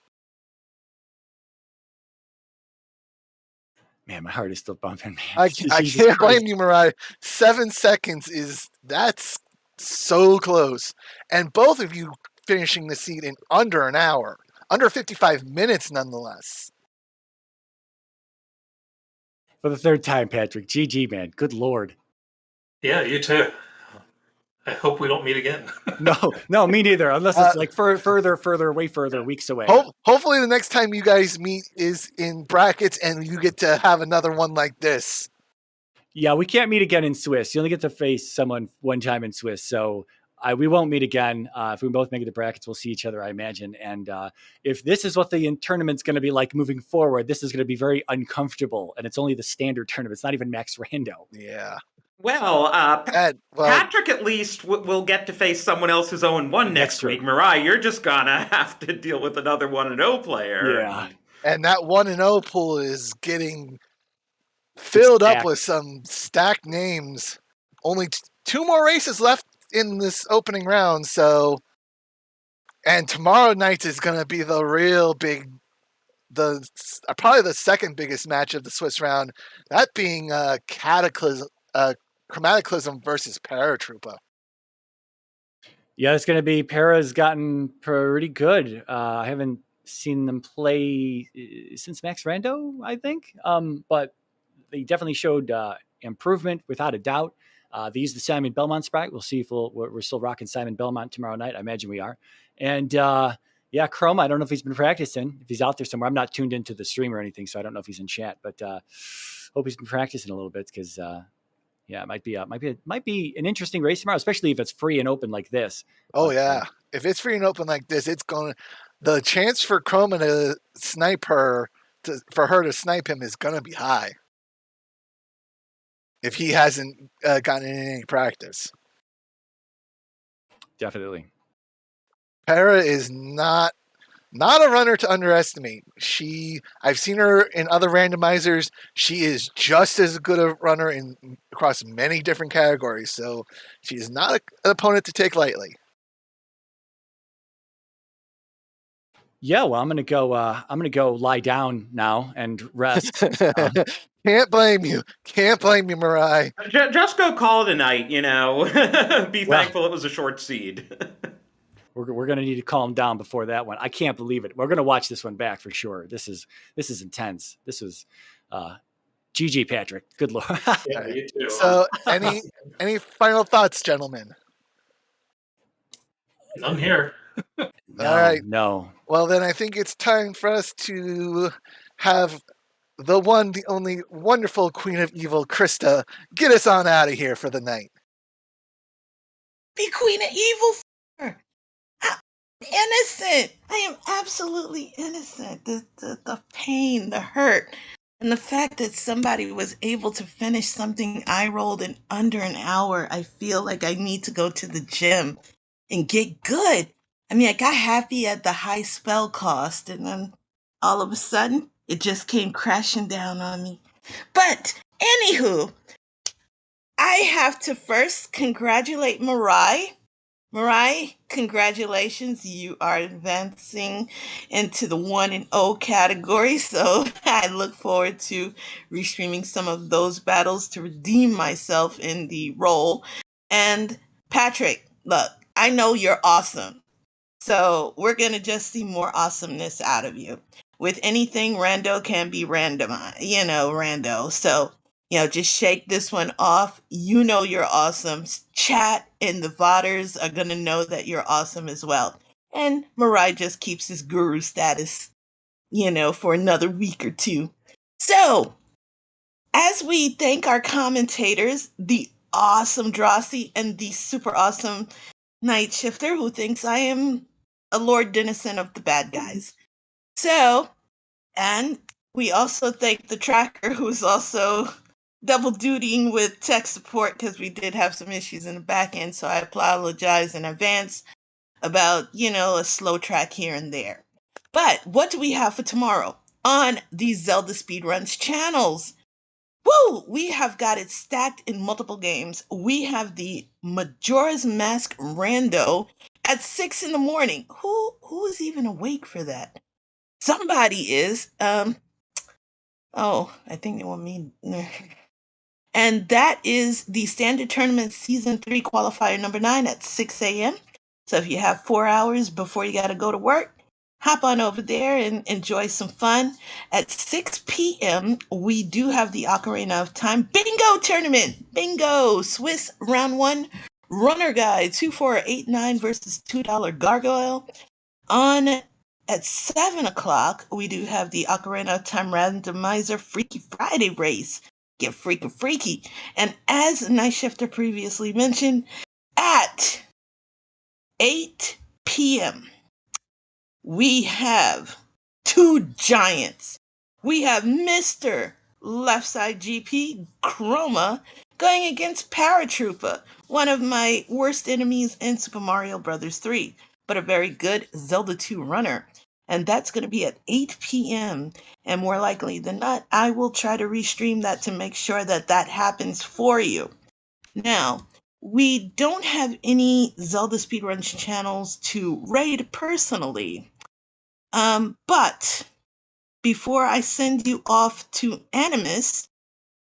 Man, my heart is still bumping, man. I can't blame you, MiRai. 7 seconds that's so close. And both of you finishing the seed in under an hour. Under 55 minutes, nonetheless. For the 3rd time, Patrick. GG, man. Good Lord. Yeah, you too. I hope we don't meet again. No, me neither. Unless it's like way further, weeks away. Hopefully the next time you guys meet is in brackets and you get to have another one like this. Yeah, we can't meet again in Swiss. You only get to face someone one time in Swiss. So we won't meet again. If we both make it to brackets, we'll see each other, I imagine. And if this is what the tournament's going to be like moving forward, this is going to be very uncomfortable. And it's only the standard tournament. It's not even max rando. Yeah. Well, Patrick at least will get to face someone else who's 0-1 next week. MiRai, you're just gonna have to deal with another 1-0 player. Yeah. And that 1-0 pool is getting filled up with some stacked names. Only 2 more races left in this opening round, and tomorrow night is going to be the real big, probably the second biggest match of the Swiss round, that being Chromaticalism versus Paratroopa. Yeah, it's going to be, Para's gotten pretty good. I haven't seen them play since Max Rando, I think, but they definitely showed improvement without a doubt. They used the Simon Belmont sprite. We'll see if we're still rocking Simon Belmont tomorrow night. I imagine we are. And yeah, Chrome, I don't know if he's been practicing, if he's out there somewhere. I'm not tuned into the stream or anything, so I don't know if he's in chat, but hope he's been practicing a little bit because yeah, it might be an interesting race tomorrow, especially if it's free and open like this. Oh, yeah. If it's free and open like this, the chance for Chroma to snipe her, for her to snipe him is going to be high. If he hasn't gotten any practice. Definitely. Para is not a runner to underestimate. I've seen her in other randomizers. She is just as good a runner across many different categories. So she is not an opponent to take lightly. Yeah, well, I'm gonna go lie down now and rest. Can't blame you, MiRai. Just go call it a night. Be thankful it was a short seed. We're gonna need to calm down before that one. I can't believe it. We're gonna watch this one back for sure. This is intense. This was GG, Patrick. Good Lord. Yeah, you too. So any final thoughts, gentlemen? None here. All right. No. Well, then I think it's time for us to have the one, the only wonderful Queen of Evil, Krista, get us on out of here for the night. Be Queen of Evil for? I'm innocent. I am absolutely innocent. The pain, the hurt, and the fact that somebody was able to finish something I rolled in under an hour, I feel like I need to go to the gym and get good. I mean, I got happy at the high spell cost, and then all of a sudden, it just came crashing down on me. But, anywho, I have to first congratulate MiRai. MiRai, congratulations. You are advancing into the 1 and 0 category. So I look forward to restreaming some of those battles to redeem myself in the role. And Patrick, look, I know you're awesome. So we're going to just see more awesomeness out of you. With anything, rando can be randomized, rando. So, just shake this one off. You know you're awesome. Chat and the VODers are going to know that you're awesome as well. And MiRai just keeps his guru status, for another week or two. So, as we thank our commentators, the awesome Drosy and the super awesome Night Shifter, who thinks I am a Lord Dennison of the bad guys. So, and we also thank the tracker, who's also double dutying with tech support because we did have some issues in the back end. So I apologize in advance about, a slow track here and there. But what do we have for tomorrow on the Zelda Speedruns channels? Woo! We have got it stacked in multiple games. We have the Majora's Mask Rando at 6 in the morning. Who is even awake for that? Somebody is. I think they want me. And that is the Standard Tournament Season 3 qualifier number 9 at 6 a.m. So if you have 4 hours before you got to go to work, hop on over there and enjoy some fun. At 6 p.m., we do have the Ocarina of Time Bingo Tournament. Bingo! Swiss Round 1 Runner Guy 2489 versus $2 Gargoyle. At 7 o'clock, we do have the Ocarina of Time Randomizer Freaky Friday race. Get freaky. And as Night Shifter previously mentioned, at 8 p.m., we have two giants. We have Mr. Left Side GP Chroma going against Paratrooper, one of my worst enemies in Super Mario Bros. 3, but a very good Zelda 2 runner. And that's going to be at 8 p.m. And more likely than not, I will try to restream that to make sure that that happens for you. Now, we don't have any Zelda Speedruns channels to raid personally. But before I send you off to Animus,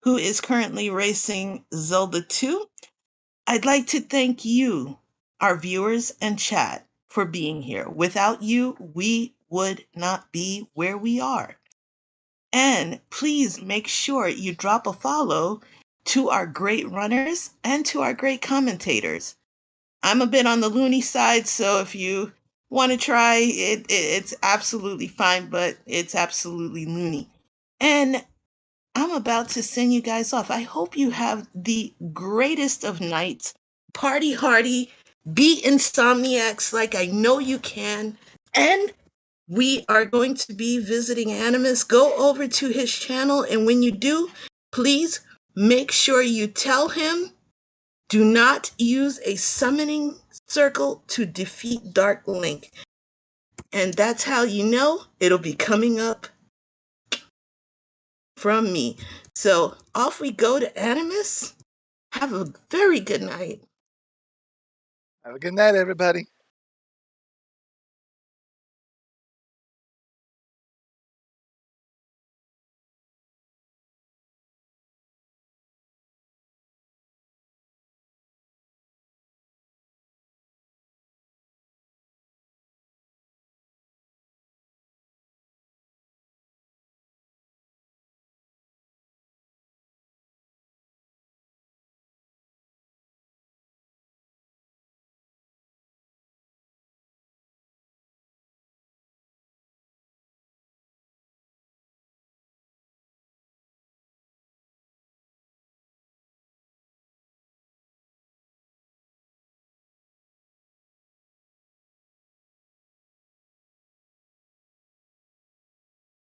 who is currently racing Zelda 2, I'd like to thank you, our viewers and chat, for being here. Without you, we would not be where we are. And please make sure you drop a follow to our great runners and to our great commentators. I'm a bit on the loony side, so if you want to try it, it's absolutely fine, but it's absolutely loony. And I'm about to send you guys off. I hope you have the greatest of nights. Party hardy, be insomniacs like I know you can. And we are going to be visiting Animus. Go over to his channel, and when you do, please make sure you tell him, do not use a summoning circle to defeat Dark Link. And that's how you know it'll be coming up from me. So off we go to Animus. Have a very good night. Have a good night, everybody.